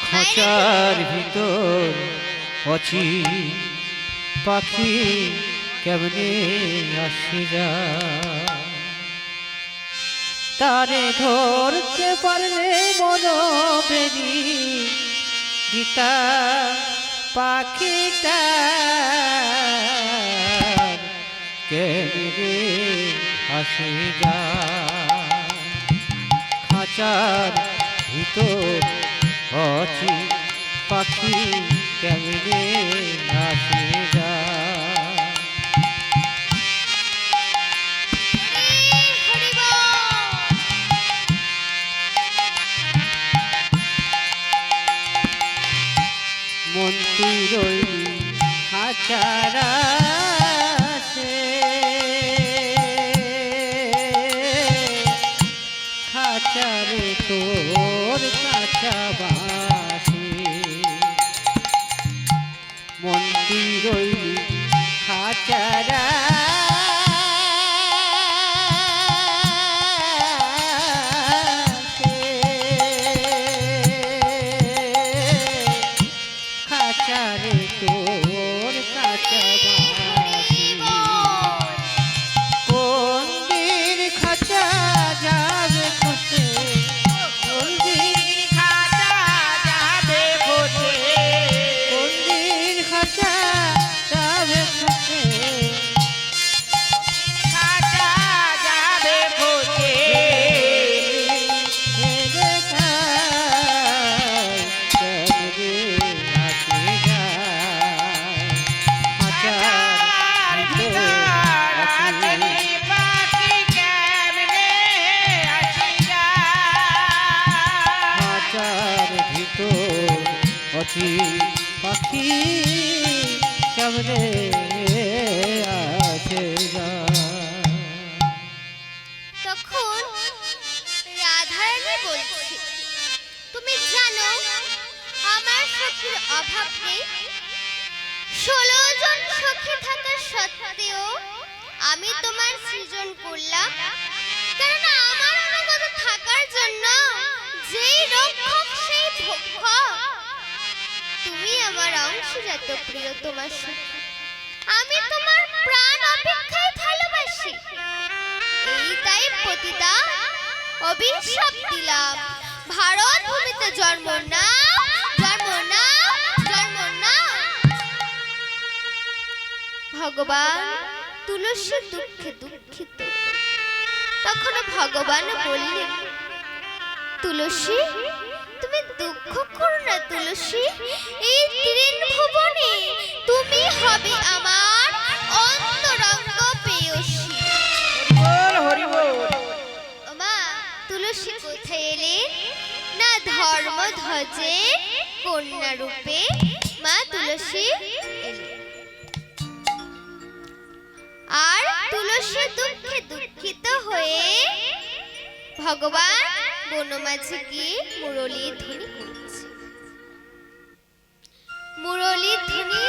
খাঁচার ভিতর অচি পাখি কেমনে আসে যায়, তারে ধরতে পারলে মন বেরি গীতা পাখিটা কেমনে আসে যায়, খাঁচার ভিতর অচি পাখি কেমনে আসে যায়। হরি বল। মন্দির ওই খাঁচারা খাঁচারে তোর কাঁচা বাসি, মন্দির ওই খাঁচারা খাঁচারে তোর কাঁচা বাসি, মন্দির খাঁচা যাবে খসে, মন্দির খাতা যাবে খসে, মন্দির খাঁচা যাবে খসে, খাতা যাবে খসে, খাতার ভিতর আছেন পাখি কেমনে আসে যায়। খাঁচার ভিতর অচি পাখি কেমনে আছে যায়। তখন রাধারানী বলছে, তুমি জানো আমার সখীর অভাব নেই, 16 জন সখী থাকা সত্ত্বেও আমি তোমার সৃজন করলাম, কেননা আমার অনুগত থাকার জন্য যেই রক্ষক সেই ভক্ষক, তুমি আমার অংশজাত প্রিয় তোমার সখী, আমি তোমার প্রাণ অপেক্ষায় ভালোবাসি, এই তাই প্রতিদান অভিশাপ দিলাম, ভারত ভূমিতে জন্ম না, জন্ম না, জন্ম না। ভগবান তুলসী দুঃখে দুঃখিত, তখন ভগবান বললেন, তুলসী তুমি দুঃখ করো না তুলসী, এই ত্রিভুবনে তুমি হবে আমার অন্তরঙ্গ প্রেয়সী। বল হরি বল। মা তুলসী কোথায় এলেন না ধর্ম ধ্বজে কন্যা রূপে মা তুলসী এলেন। আর তুলসী দুঃখে দুঃখিত হয়ে ভগবান বনমাঝে গিয়ে মুরলী ধ্বনি করছে। মুরলী ধ্বনি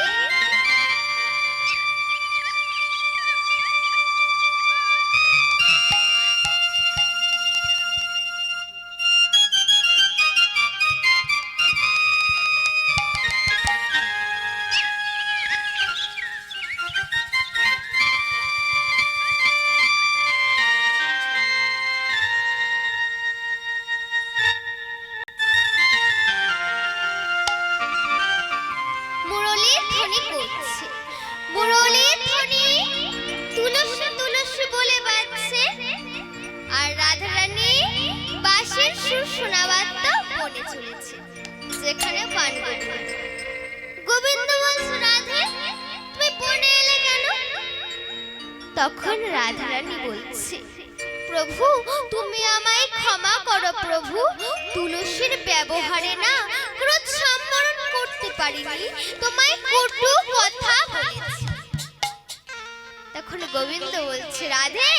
করছে। মুরলীর ধ্বনি তুলসী তুলসী বলে বাজছে, আর রাধারানী বাঁশির সুর শোনাবাদ্য বনে চলেছে, যেখানে পান গোবিন্দ বলছে, রাধে তুমি বনে এলে কেন? তখন রাধারানী বলছে, প্রভু তুমি আমায় ক্ষমা করো প্রভু, তুলসীর ব্যবহারে না ক্রোধ সম্বরণ করতে পারিনি, তোমায় কটু কথা বলেছি। তখন গোবিন্দ বলছে, রাধে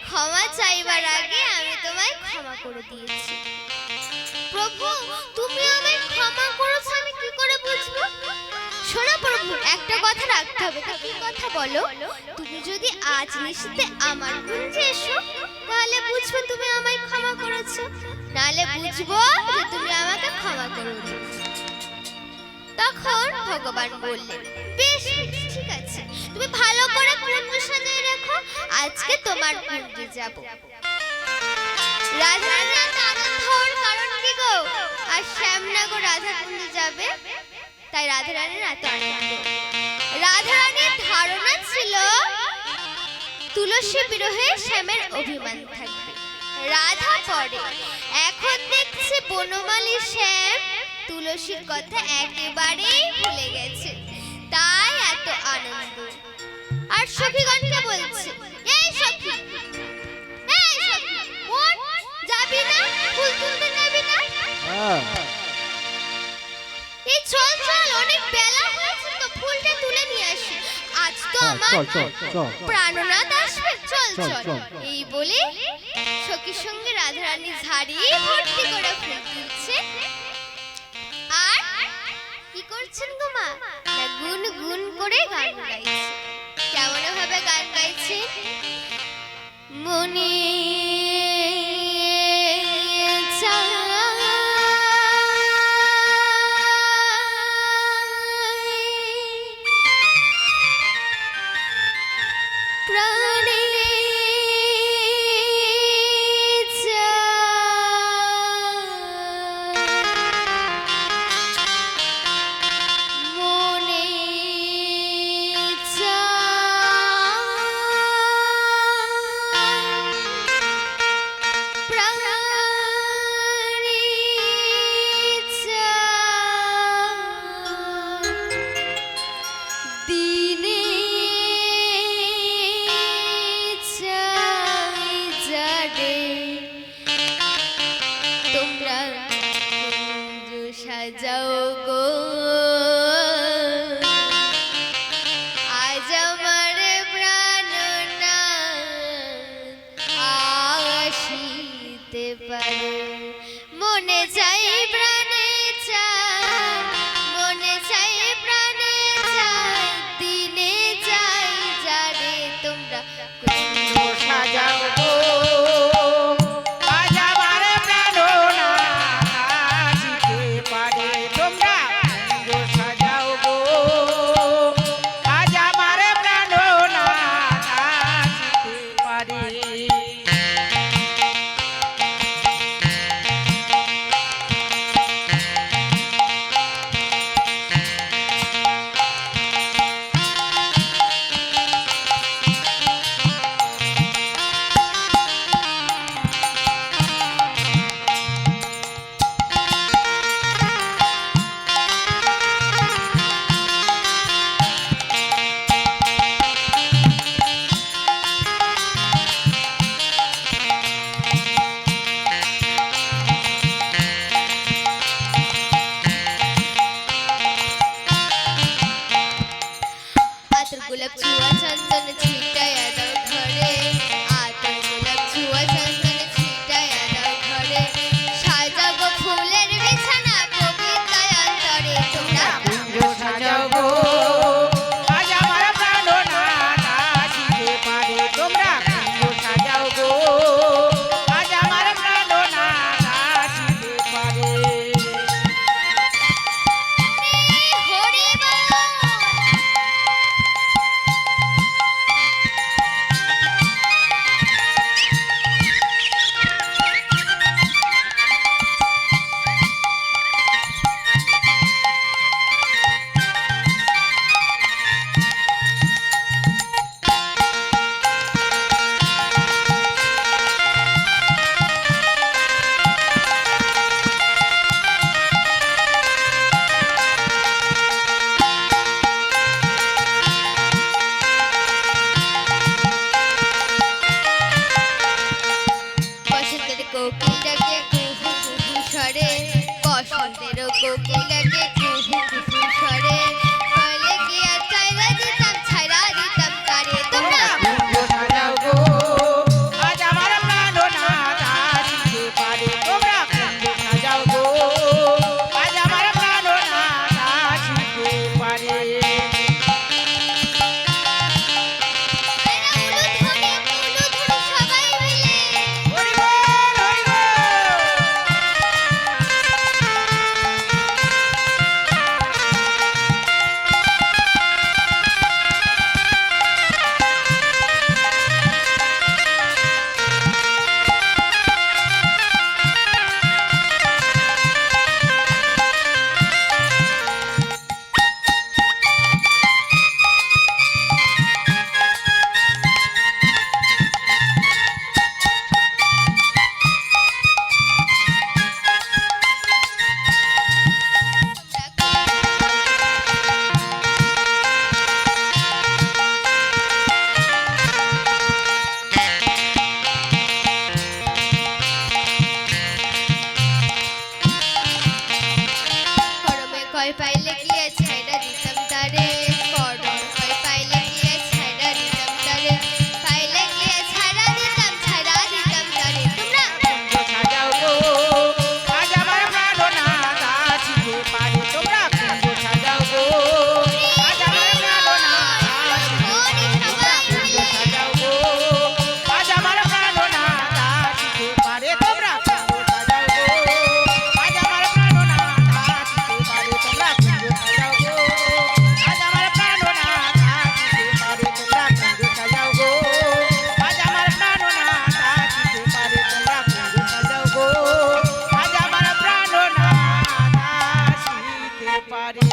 ক্ষমা চাইবার আগে আমি তোমায় ক্ষমা করে দিয়েছি। প্রভু তুমি আমায় ক্ষমা করেছো আমি কি করে বুঝবো? শোনো প্রভু, একটা কথা রাখতে হবে। কি কথা বলো? তুমি যদি আজ নিশিতে আমার কুঞ্জে এসো তাহলে বুঝবো তুমি আমায় ক্ষমা করেছো, নাহলে বুঝবো যে তুমি আমাকে ক্ষমা করোনি। তখন ভগবান বললেন, বেশ ঠিক আছে, তুমি ভালো করে কুঞ্জ সাজিয়ে রাখো, আজকে তোমার কুঞ্জে যাব। রাধারানী তারণ ধর, কারণ কি গো আর শ্যামনগর রাধা কুঞ্জে যাবে, তাই রাধারানীর এত আনন্দ। রাধারানীর ধারণা ছিল তুলসী বিরহে শ্যামের অভিমান থাকবে, রাধা পরে। এখন দেখছে বনমালী শ্যাম তুলসীর কথা একেবারেই ভুলে গেছে, তাই এত আনন্দ। আর সখীগণকে বলছে, এই সখী, এই সখী, ওঠ, যাবি না? ফুল তুলতে যাবি না? এই চল চল, অনেক বেলা হয়েছে তো, ফুলটা তুলে নিয়ে আসি, আজ তো আমার প্রাণনাথ আসবে, চল চল। এই বলে সখীর সঙ্গে রাধারানী ঝাড়ি ভর্তি করে ফুল তুলছে। আর কি করছেন গো মা? না গুন গুন করে গান গাইছে। কেমন ভাবে গান গাইছে? মনে গোলাপ ছুয়া চন্দন ছিটাইয়া দাও ঘরে, আতর গোলাপ ছুয়া চন্দন ছিটাইয়া দাও ঘরে, সাজাবো ফুলের বিছানা কবিতায় অন্তরে। তোমরা কুঞ্জ সাজাও গো আজ আমার প্রাণনাথ আসিতে পারে। তোমরা কুঞ্জ সাজাও গো আজ আমার প্রাণনাথ আসিতে পারে। হরি বল। বসন্তের কোকিলটাকে কুহু কুহু স্বরে, বসন্তের কোকিলটাকে কুহু কুহু স্বরে, বলে কি আর ছাইরা দিতাম তারে। তোমরা কুঞ্জ সাজাও গো আজ আমার প্রাণনাথ আসিতে পারে। তোমরা কুঞ্জ সাজাও গো আজ আমার প্রাণনাথ আসিতে পারে। উলুধ্বনি সবাই মিলে। হরি বল, হরি বল। করমে কয় পাইলে গিয়ে ছাইড়া দিতাম তারে, করমে কয় পাইলে গিয়ে ছাইড়া দিতাম তারে, পাইলে গিয়ে ছাইড়া দিতাম তারে। তোমরা কুঞ্জ সাজাও গো আজ আমার প্রাণনাথ আসিতে পারে। তোমরা কুঞ্জ সাজাও গো আজ আমার প্রাণনাথ আসিতে পারে। কুঞ্জ সাজাও গো আজ আমার প্রাণনাথ আসিতে পারে। তোমরা কুঞ্জ সাজাও গো আজ আমার প্রাণনাথ আসিতে পারে। তোমরা কুঞ্জ সাজাও গো আজ আমার প্রাণনাথ আসিতে পারে। তোমরা কুঞ্জ সাজাও গো আজ আমার প্রাণনাথ আসিতে পারে। তোমরা কুঞ্জ সাজাও গো আজ আমার প্রাণনাথ আসিতে পারে।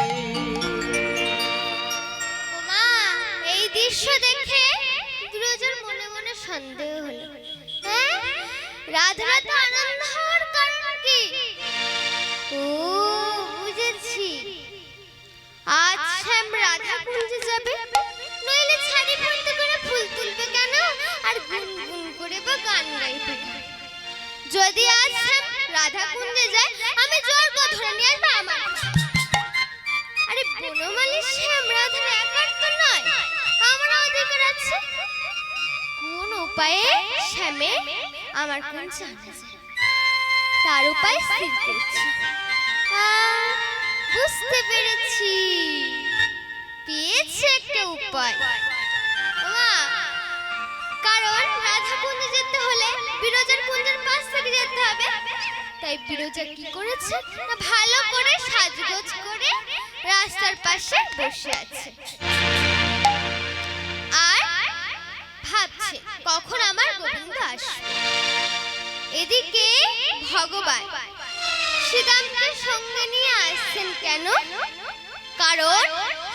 ওমা, এই দৃশ্য দেখে দুর্যোধন মনে মনে সন্দেহ হলো। হ্যাঁ, রাধারা তো আনন্দ হওয়ার কারণ কি? ও, বুঝেছি। আজ শ্যাম রাধা কুঞ্জে যাবে, নইলে ছাড়ি পরতে করে ফুল তুলবে কেন, আর গুনগুন করে বা গান গাইবে কেন? যদি আজ শ্যাম রাধা কুঞ্জে যায়, আমি জোর করে ধরে নিয়ে আসবো আমার কাছে। আরে বনমালী শ্যাম রাধার একার তো নয়, আমারও অধিকার আছে। কোন উপায়ে শ্যামে আমার কুঞ্জে আনা যায়, তার উপায় স্থির করছি। বুঝতে পেরেছি, পেয়েছি একটা উপায়। ওমা, কারণ রাধা কুঞ্জে যেতে হলে বিরজার কুঞ্জের পাশ থেকে যেতে হবে। তাই বিরজা কি করেছে না, ভালো করে সাজগোজ করে রাস্তার পাশে বসে আছে আর ভাবছে কখন আমার গোবিন্দ আসবে। এদিকে ভগবান শ্রীদামকে সঙ্গে নিয়ে আসছেন কেন? কারণ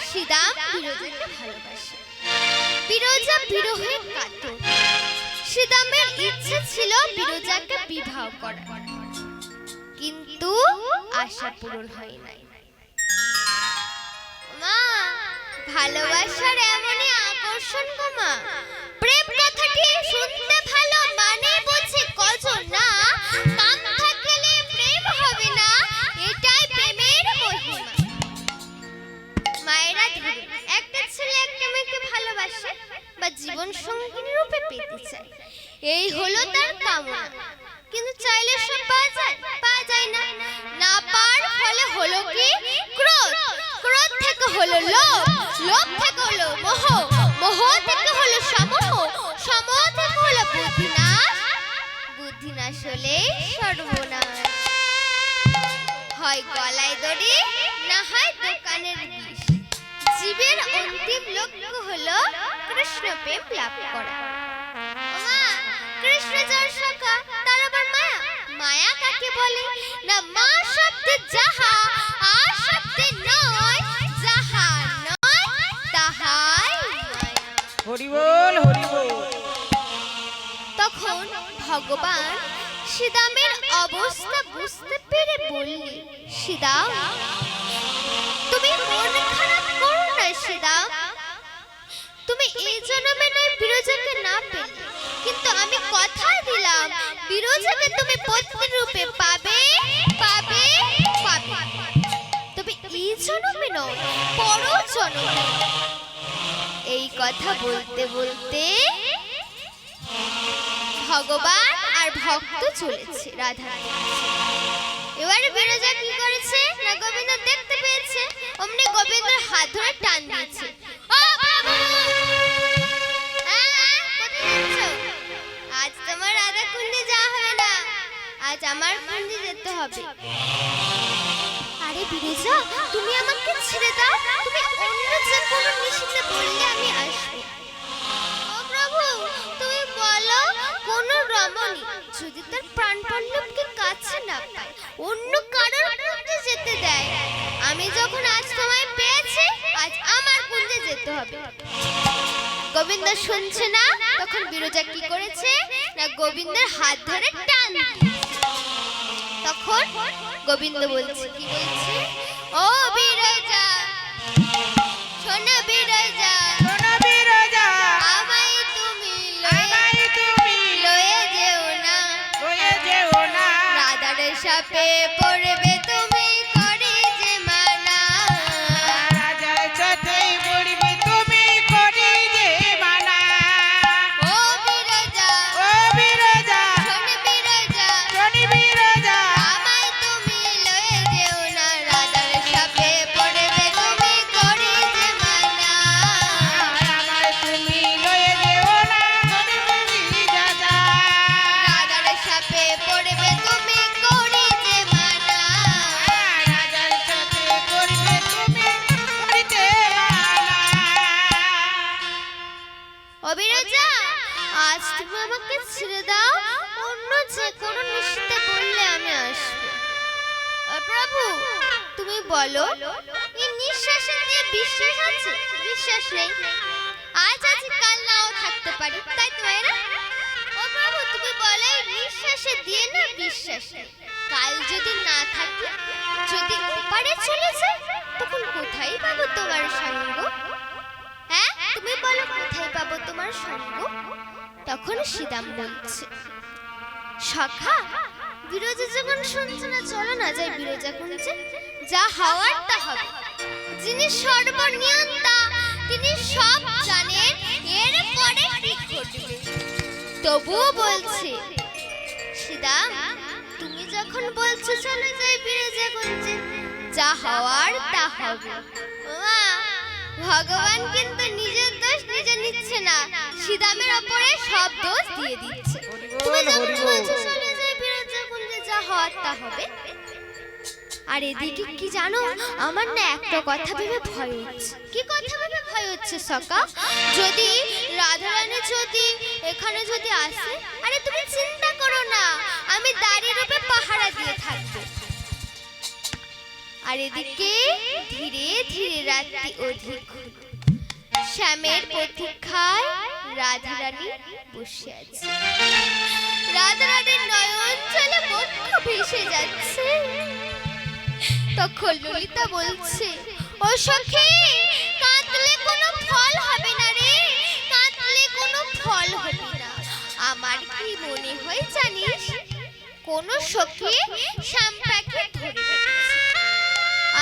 শ্রীদাম বিরজাকে ভালোবাসে, বিরজা বিরহে কাতর। শ্রীদামের ইচ্ছে ছিল বিরজাকে বিবাহ করার, কিন্তু আশা পূরণ হয় নাই। মা, ভালোবাসার এমনই আকর্ষণ গো মা। প্রেম কথাটি শুনতে ভালো, মানে বলছে কজন না, কাম থাকলে প্রেম হবে না, এটাই প্রেমের মহিমা। মায়েরা ধরুন একটা ছেলে একটা মেয়েকে ভালোবাসে বা জীবন সঙ্গিনী রূপে পেতে চায়, এই হলো তার কামনা। কিন্তু চাইলে সব পাওয়া যায় না। না পাওয়ার ফলে হলো কি ক্রোধ, ক্রোধ থেকে হলো লোভ, লোভ থেকে হলো মোহ, মোহ থেকে হলো সমোহ, সমোহ থেকে হলো বুদ্ধিনাশ, বুদ্ধিনাশ হলে সর্বনাশ। হয় গলায় দড়ি, না হয় দোকানের বিষ। জীবের অন্তিম লক্ষ্য হলো কৃষ্ণ প্রেম লাভ করা। ওমা, কৃষ্ণ যার সখা তার আবার মায়া, মায়া কাকে বলে না মা শব্দে যাহা, আর শব্দে নয়, যাহা নয় তাহাই মায়া। হরি বল হরি বল। তখন ভগবান শ্রীদামের অবস্থা বুঝতে পেরে বললে, শ্রীদাম তুমি মন খারাপ করো না শ্রীদাম, তুমি এই জন্মে নয় বিরজাকে না পেলে, কিন্তু আমি কথা দিলাম বিরজাকে তুমি পত্নী রূপে পাবে পাবে পাবে। তবে এই জন্মে নয় পর জন্মে। এই কথা বলতে বলতে ভগবান আর ভক্ত চলেছে রাধা। এবারে বিরজা কি করেছে না গোবিন্দ দেখতে পেয়েছে, অমনি গোবিন্দের হাত ধরে টান দিয়েছে। ও বাবু, কোথায় যাচ্ছ? আজ তোমার রাধা কুণ্ডে যাওয়া হবে না, আজ আমার কুণ্ডে যেতে হবে। আরে বিরজা, তুমি আমাকে ছেড়ে দাও, তুমি অন্য যে কোনো নিশিতে বললে আমি আসবো। ও প্রভু, তুমি বলো কোন রমণী যদি তার প্রাণপল্লবকে কাছে না পায়, অন্য কারোর কুঞ্জে যেতে দেয়, আমি যখন আজ তোমায় পেয়েছি, আজ আমার কুঞ্জে যেতে হবে। গোবিন্দ শুনছে না, তখন বিরজা কি করেছে না গোবিন্দের হাত ধরে টান দিয়েছে। তখন গোবিন্দ বলছে, কি বলছে, ও বিরজা শোনো বিরজা, শোনো বিরজা, আমায় তুমি আমায় তুমি লয়ে যেও না, লয়ে যেও না। রাধার সাপে পড়বে তুমি করে যে মানা। রাজার সাথে পড়বে তুমি করি যে মানা। ও বিরজা, ও বিরজা, শোন বিরজা, শোনি বিরজা, আমায় তুমি লয়ে যেও না, রাধার সাপে পড়বে তুমি করে যে মানা। আমায় তুমি লয়ে যেও না, শোনি বিরজা। রাধার সাপে পড়বে তুমি করে যে মানা। রাজার সাথে করবে তুমি করিতে মানা। ও বিরজা, আজ তুমি আমাকে ছেড়ে দাও, অন্য যে কোনো নিশিতে বললে আমি আসবো। প্রভু তুমি বলো, এই নিঃশ্বাসে দিয়ে বিশ্বাস আছে? বিশ্বাস নেই, আজ আছে কাল নাও থাকতে পারি, তাই তো না? ও প্রভু তুমি বলো, এই নিঃশ্বাসে দিয়ে না বিশ্বাস নেই, কাল যদি না থাকে, যদি ওপারে চলে যায়, তখন কোথায় পাবো তোমার সঙ্গ? হ্যাঁ তুমি বলো কোথায় পাবো তোমার সঙ্গ? তখন শ্রীদাম বলছে, সখা বিরজা যখন শুনছে না, চলো না যাই বিরজা কুঞ্জে, যা হওয়ার তা হবে। যিনি সর্বনিয়ন্তা, তিনি সব জানেন, এরপরে কি ঘটবে। তবুও বলছে, শ্রীদাম তুমি যখন বলছো চলো যাই বিরজা কুঞ্জে, যা হওয়ার তা হবে। ওমা, ভগবান কিন্তু নিজের দোষ নিজে নিচ্ছে না, শ্রীদামের ওপরে সব দোষ দিয়ে দিচ্ছে। তুমি যখন বলছো চলে যাই বিরজা কুঞ্জে, যা হওয়ার তা হবে। আর এদিকে কি জানো, আমার না একটা কথা ভেবে ভয় হচ্ছে। কি কথা ভেবে ভয় হচ্ছে সকা? যদি রাধারানী যদি এখানে যদি আসে, আরে তুমি চিন্তা করো না, আমি দাঁড়িয়ে রূপে পাহারা দিয়ে থাকবো। আর এদিকে ধীরে ধীরে রাত্রি অধিক হলো। শ্যামের প্রতীক্ষায় রাধারানী বসে আছে। রাধারানীর নয়ন জলে বক্ষ ভেসে যাচ্ছে। তখন ললিতা বলছে, ও সখী কাঁদলে কোনো ফল হবে না রে, কাঁদলে কোনো ফল হবে না। আমার কি মনে হয় জানিস, কোন সখী শ্যামটাকে ধরে রেখেছে।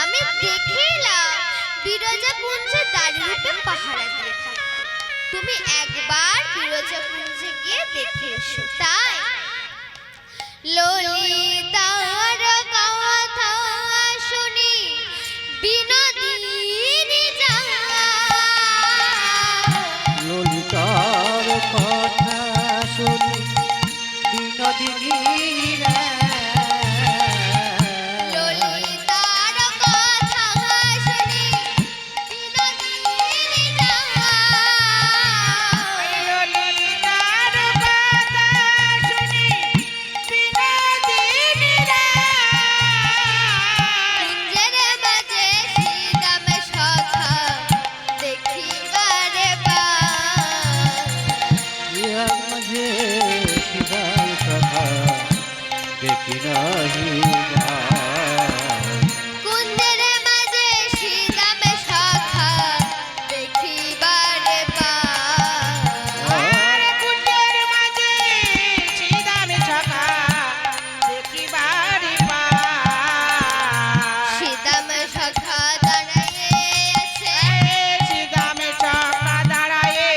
আমি দেখে এলাম বিরজা কুঞ্জে দাঁড়িয়ে পাহারা দিয়ে থাকে। তুমি একবার বিরজা কুঞ্জে গিয়ে দেখে এসো। তাই ললিতার কথা শুনি বিনোদিনী যায়। ললিতার কথা শুনি বিনোদিনী রে। ললিতার কথা শুনি বিনোদিনী যায়। ললিতার কথা শুনি বিনোদিনী রায়। কুঞ্জের মাঝে শ্রীরাম সখা দেখিবারে পায়। ইহার মাঝে শিবাল কথা দেখি নাহি যায়। কুঞ্জের মাঝে শ্রীরাম সখা দেখিবারে পায়। আর কুঞ্জের মাঝে শ্রীরামে সখা দেখিবারে পায়। শ্রীরাম সখা দাঁড়ায়ে আছে। শ্রীরামে সখা দাঁড়ায়ে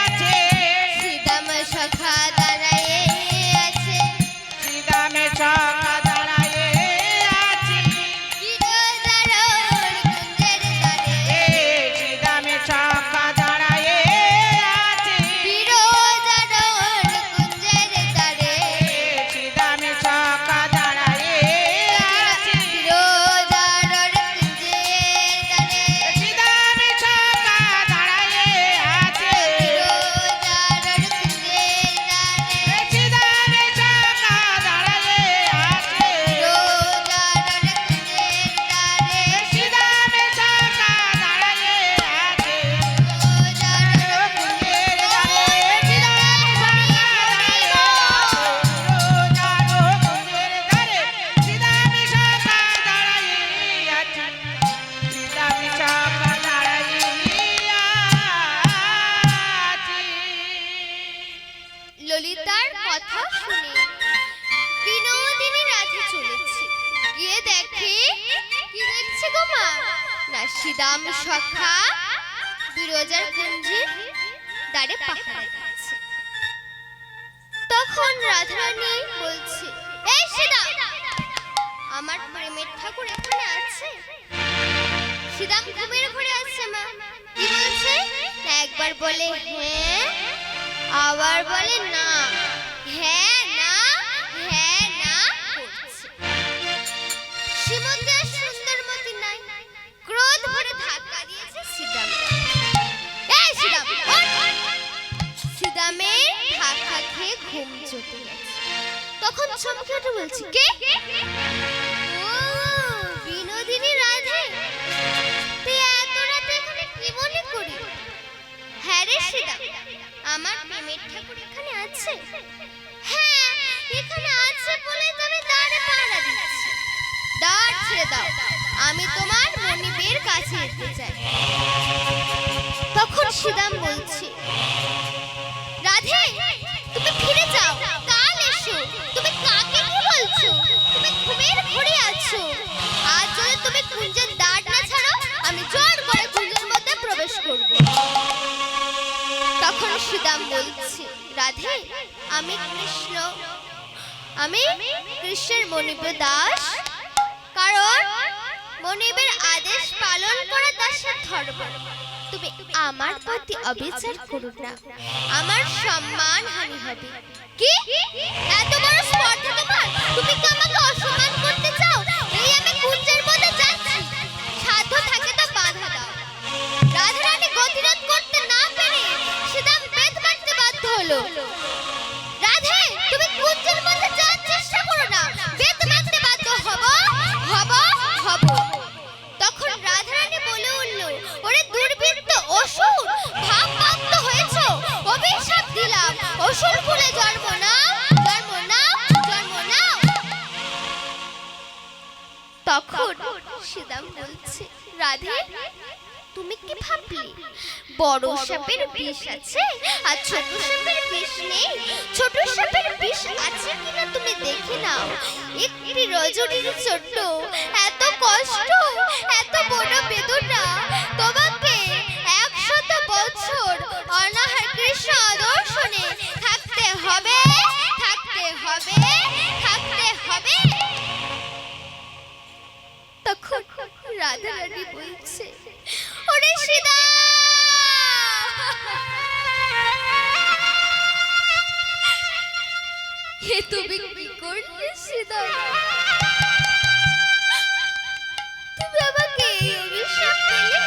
আছে। শ্রীরাম সখা দাঁড়ায়ে আছে। শ্রীরামে সখা দাঁড়ায়ে আছে। বিরজার কুঞ্জের দ্বারে। শ্রীরামে সখা দাঁড়ায়ে আছে। বিরজার কুঞ্জের দ্বারে। শ্রীরামে সখা দাঁড়ায়ে আছে। বিরজার কুঞ্জের দ্বারে। শ্রীরামে সখা দাঁড়ায়ে আছে। বিরজার কুঞ্জের দ্বারে। শ্রীরামে সখা দাঁড়ায়ে আছে। বিরজার কুঞ্জের দ্বারে। শ্রীরামে সখা দাঁড়ায়ে আছে। বিরজার কুঞ্জের দ্বারে শ্রীরামে সখা দাঁড়ায়ে আছে। শ্রীরামে সখা দাঁড়ায়ে আছে। ললিতার কথা শুনে বিনোদিনী রাধে চলেছে। গিয়ে দেখে কি দেখছে গো মা? না শ্রীরাম সখা বিরজার কুঞ্জে দাঁড়ে পাহারা দিচ্ছে। তখন রাধারানী বলছে, এই শ্রীরাম, আমার প্রেমের ঠাকুর এখানে আছে? শ্রীরাম ঘুমের ঘরে আছে মা। কি বলছে? না একবার বলে হ্যাঁ, আবার বলে না, হ্যাঁ না, হ্যাঁ না করছে। শ্রীমতী আর সুন্দরমতি নাই, ক্রোধ ভরে ধাক্কা দিয়েছে শ্রীরাম। এই শ্রীরাম, ওঠ! শ্রীরামের ধাক্কা খেয়ে ঘুম চটে গেছে। তখন চমকে উঠে বলছি, কে? ও বিনোদিনী রাধে, তুই এত রাতে এখানে কি মনে করি? হ্যাঁ রে শ্রীরাম, আমার প্রেমের ঠাকুর এখানে আছে। হ্যাঁ এখানে আছে বলে তবে দাঁড়ে পাহারা দিচ্ছি। দাঁড় ছেড়ে দাও, আমি তোমার মনিবের কাছে যেতে চাই। তখন শ্রীরাম বলছে, রাধে তুমি ফিরে যাও, কাল এসো। তুমি কাকে কি বলছো? তুমি ঘুমের ঘরে আছো। আজ যদি তুমি কুঞ্জের দ্বার না ছাড়ো, আমি জোর করে কুঞ্জের মধ্যে প্রবেশ করব। তখন শ্রীরাম বলছে, রাধে আমি কৃষ্ণের মনিব দাস। কারণ মনিবের আদেশ পালন করা দাসের ধর্ম। তুমি আমার প্রতি অবিচার করো না, আমার সম্মান হানি হবে। কি এত বড় স্পর্ধা তোমার? তুমি কি আমাকে অসম্মান করতে চাও? এই আমি কুঞ্জের মধ্যে যাচ্ছি, সাধ্য থাকে তো বাধা দাও। রাধারানী গতিরোধ করতে না পেরে শ্রীরাম বেদ মারতে বাধ্য হলো। রাধে তুমি কুঞ্জের মধ্যে যাওয়ার চেষ্টা করো না, বেদ মারতে বাধ্য হব। তখন রাধারানী বলে উঠল, ওরে দুর্বৃত্ত অসুর, ভাবভক্ত হয়েছো, অভিশাপ দিলাম, অসুর কুলে জন্ম নাও, জন্ম নাও, জন্ম নাও। তখন শ্রীরাম বলছে, রাধে তুমি কি ভাবলে বড় সাপের বিষ আছে আর ছোট সাপের বিষ নেই? ছোট সাপের বিষ আছে কিনা তুমি দেখে নাও। একটি রজনীর জন্য এত কষ্ট, এত বড় বেদনা, রাধা রানী বলছে, ওরে সীতা, এ তুমি কি করলে সীতা? তুমি আমাকে এই অভিশাপ দিলে,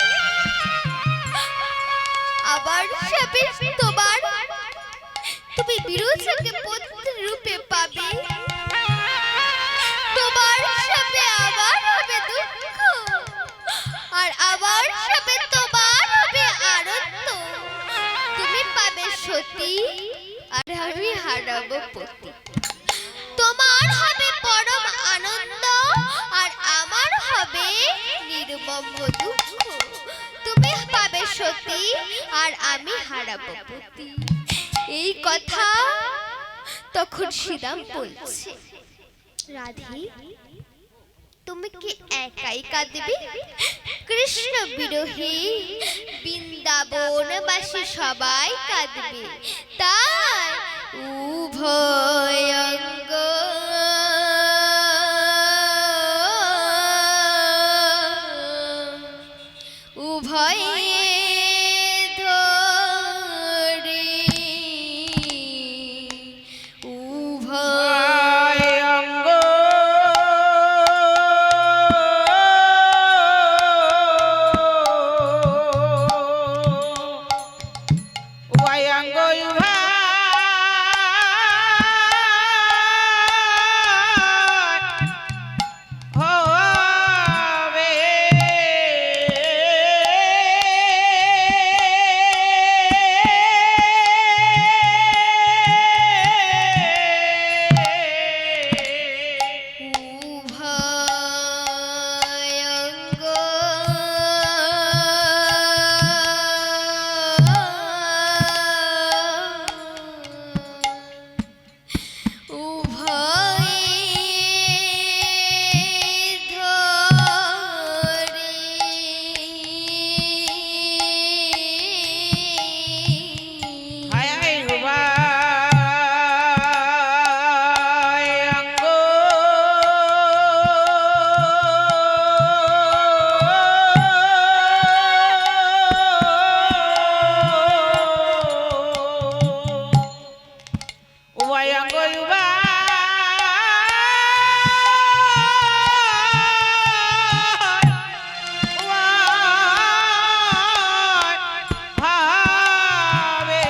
আবার শাপে তোমার, তুমি বিরোচাকে পত্নী রূপে পাবে, তোমার শাপে আবার হবে দুঃখ, আর আবার শাপে তোমার হবে আনন্দ। তুমি পাবে সতী, আর আমি হারাবো পতি। তোমার হবে পরম আনন্দ, আর আমার হবে নির্মম দুঃখ। তুমি পাবে সতী, আর আমি হারাবো পতি। এই কথা তখন শ্রীরাম বলছে, রাধে তুমি কি একাই কাঁদবে? কৃষ্ণ বিরোহী বৃন্দাবনবাসী সবাই কাঁদবে, তাই উভয়ঙ্গ উভয়ে ধরে উভয় অঙ্গ উভয়াঙ্গ হবে উভয়ঙ্গ উভয়ে ধরে হায় হায় উভয়াঙ্গ উভয়াঙ্গ ভাবে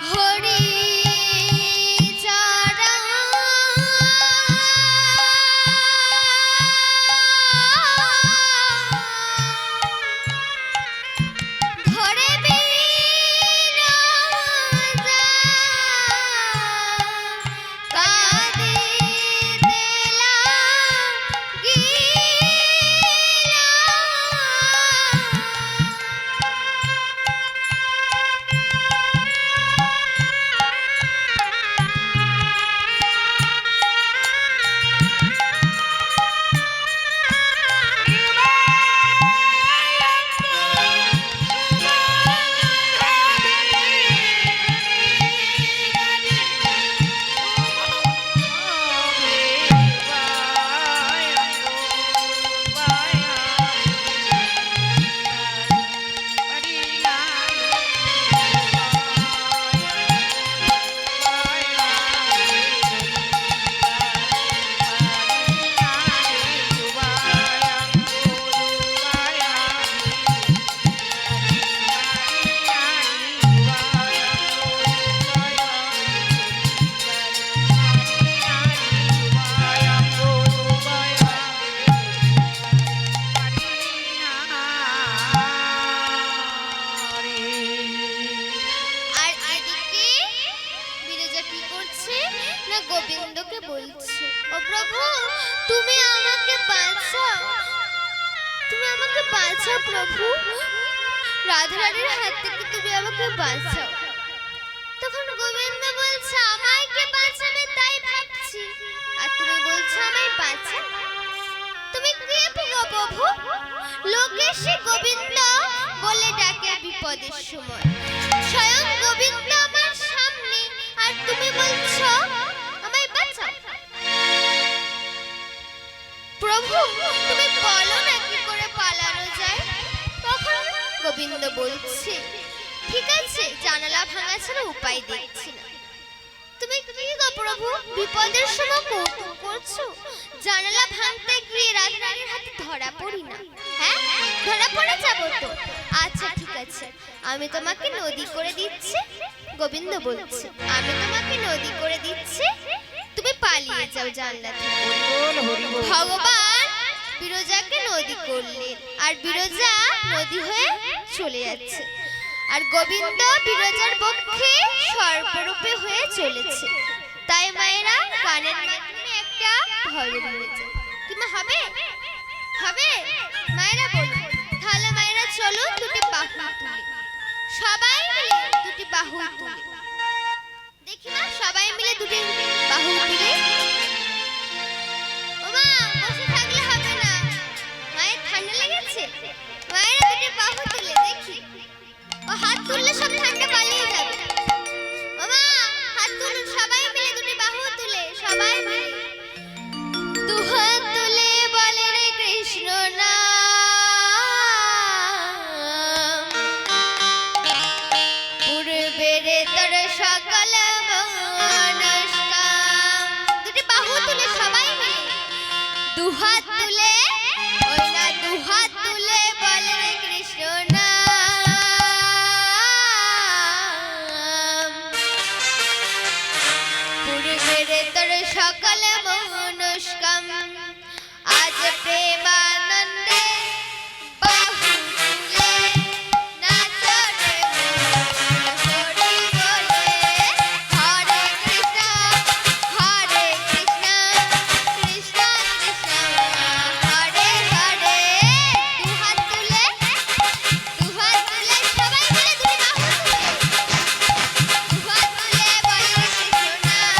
হরি যারা ঘরে বিরাজা কাঁদিতে আর এদিকে বিরজা কি করছে না গোবিন্দকে বলছে, ও প্রভু তুমি আমাকে বাঁচাও, তুমি আমাকে বাঁচাও প্রভু, রাধারানীর হাত থেকে তুমি আমাকে বাঁচাও। তখন গোবিন্দ বলছে, আমায় কে বাঁচাবে তাই ভাবছি, আর তুমি বলছো আমায় বাঁচাও। তুমি কে গো প্রভু? লোকে সে গোবিন্দ বলে ডাকে বিপদের সময়। স্বয়ং গোবিন্দ আমার সামনে, আর তুমি বলছো আমায় বাঁচাও। প্রভু, তুমি বলো না কি করে পালানো যায়। তখন গোবিন্দ বলছে, ঠিক আছে, জানালা ভাঙা ছাড়া উপায় দেখছি না। তুমি কি গো প্রভু, বিপদের সময় কৌতুক করছো? জানালা ভাঙতে গিয়ে রাজরানীর হাতে ধরা পড়ি না? হ্যাঁ, ধরা পড়ে যাবো তো। আচ্ছা ঠিক আছে, আমি তোমাকে নদী করে দিচ্ছি। গোবিন্দ বলছে, আমি তোমাকে নদী করে দিচ্ছি, তুমি পালিয়ে যাও জানলা থেকে। বল হরি বল। ভগবান বিরজাকে নদী করলেন, আর বিরজা নদী হয়ে চলে যাচ্ছে। আর গোবিন্দ বিরজার পক্ষে সর্বরূপে হয়ে চলেছে। তাই মায়েরা গানের মাধ্যমে একটা ভজন রয়েছে। তুমি হবে হবে মায়েরা বলুন, তাহলে মায়েরা চলো দুটি বাহু তুলে, সবাই মিলে দুটি বাহু তুলে দেখি না, সবাই মিলে দুটি বাহু তুলে। ওমা, বসে থাকলে হবে না, মায়ের ঠান্ডা লেগেছে। মায়েরা দুটি বাহু তুলে দেখি, ও হাত তুললে সব ঠান্ডা পালিয়ে যাবে। ওমা, হাত তুলুন সবাই মিলে, দুটি বাহু তুলে সবাই মিলে। দু হাত তুলে বলে রে কৃষ্ণ নাম, পূর্বের তোর সকল মনস্কাম। দুটি বাহু তুলে সবাই মিলে, দু হাত তুলে, ওই না দু হাত তুলে বলে রে কৃষ্ণ নাম, পূর্বের তোর সকল মনস্কাম। আজ প্রেমানন্দে বাহু তুলে নাচ রে মন, হরি বলে হরে কৃষ্ণ কৃষ্ণ কৃষ্ণ হরে হরে। দু হাত তুলে সবাই মিলে দুটি বাহু তুলে, দু হাত তুলে বলে কৃষ্ণ নাম।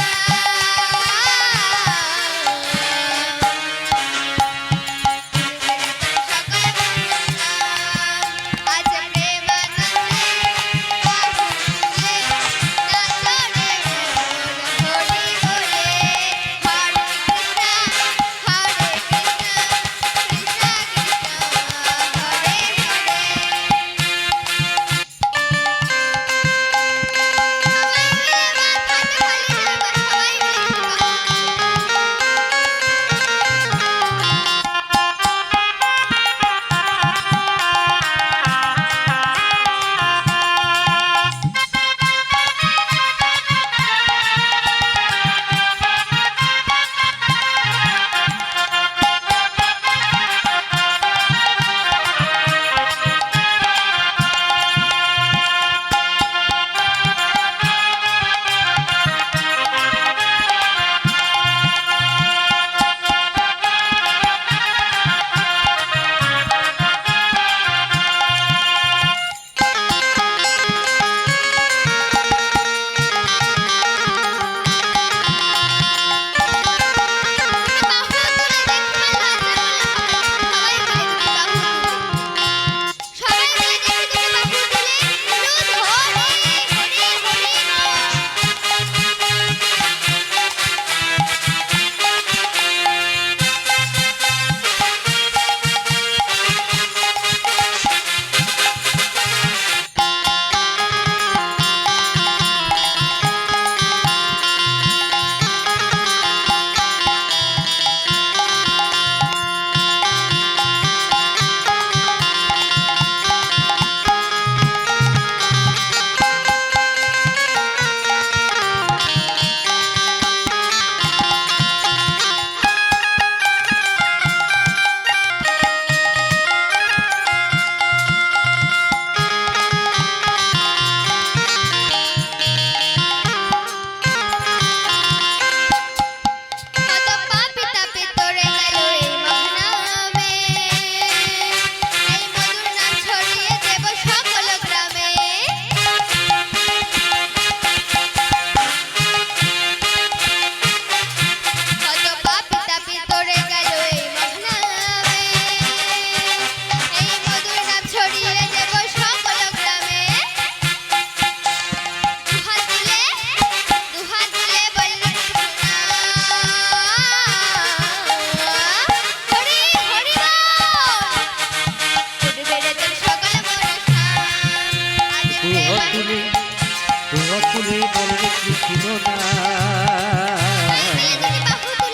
তুলে বলবে কৃষ্ণ না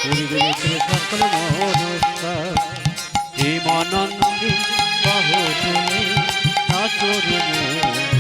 মিলে দুটি বাহু তুলে সকল মনস্কার এই মনন্দে বাহু তুলে নাচর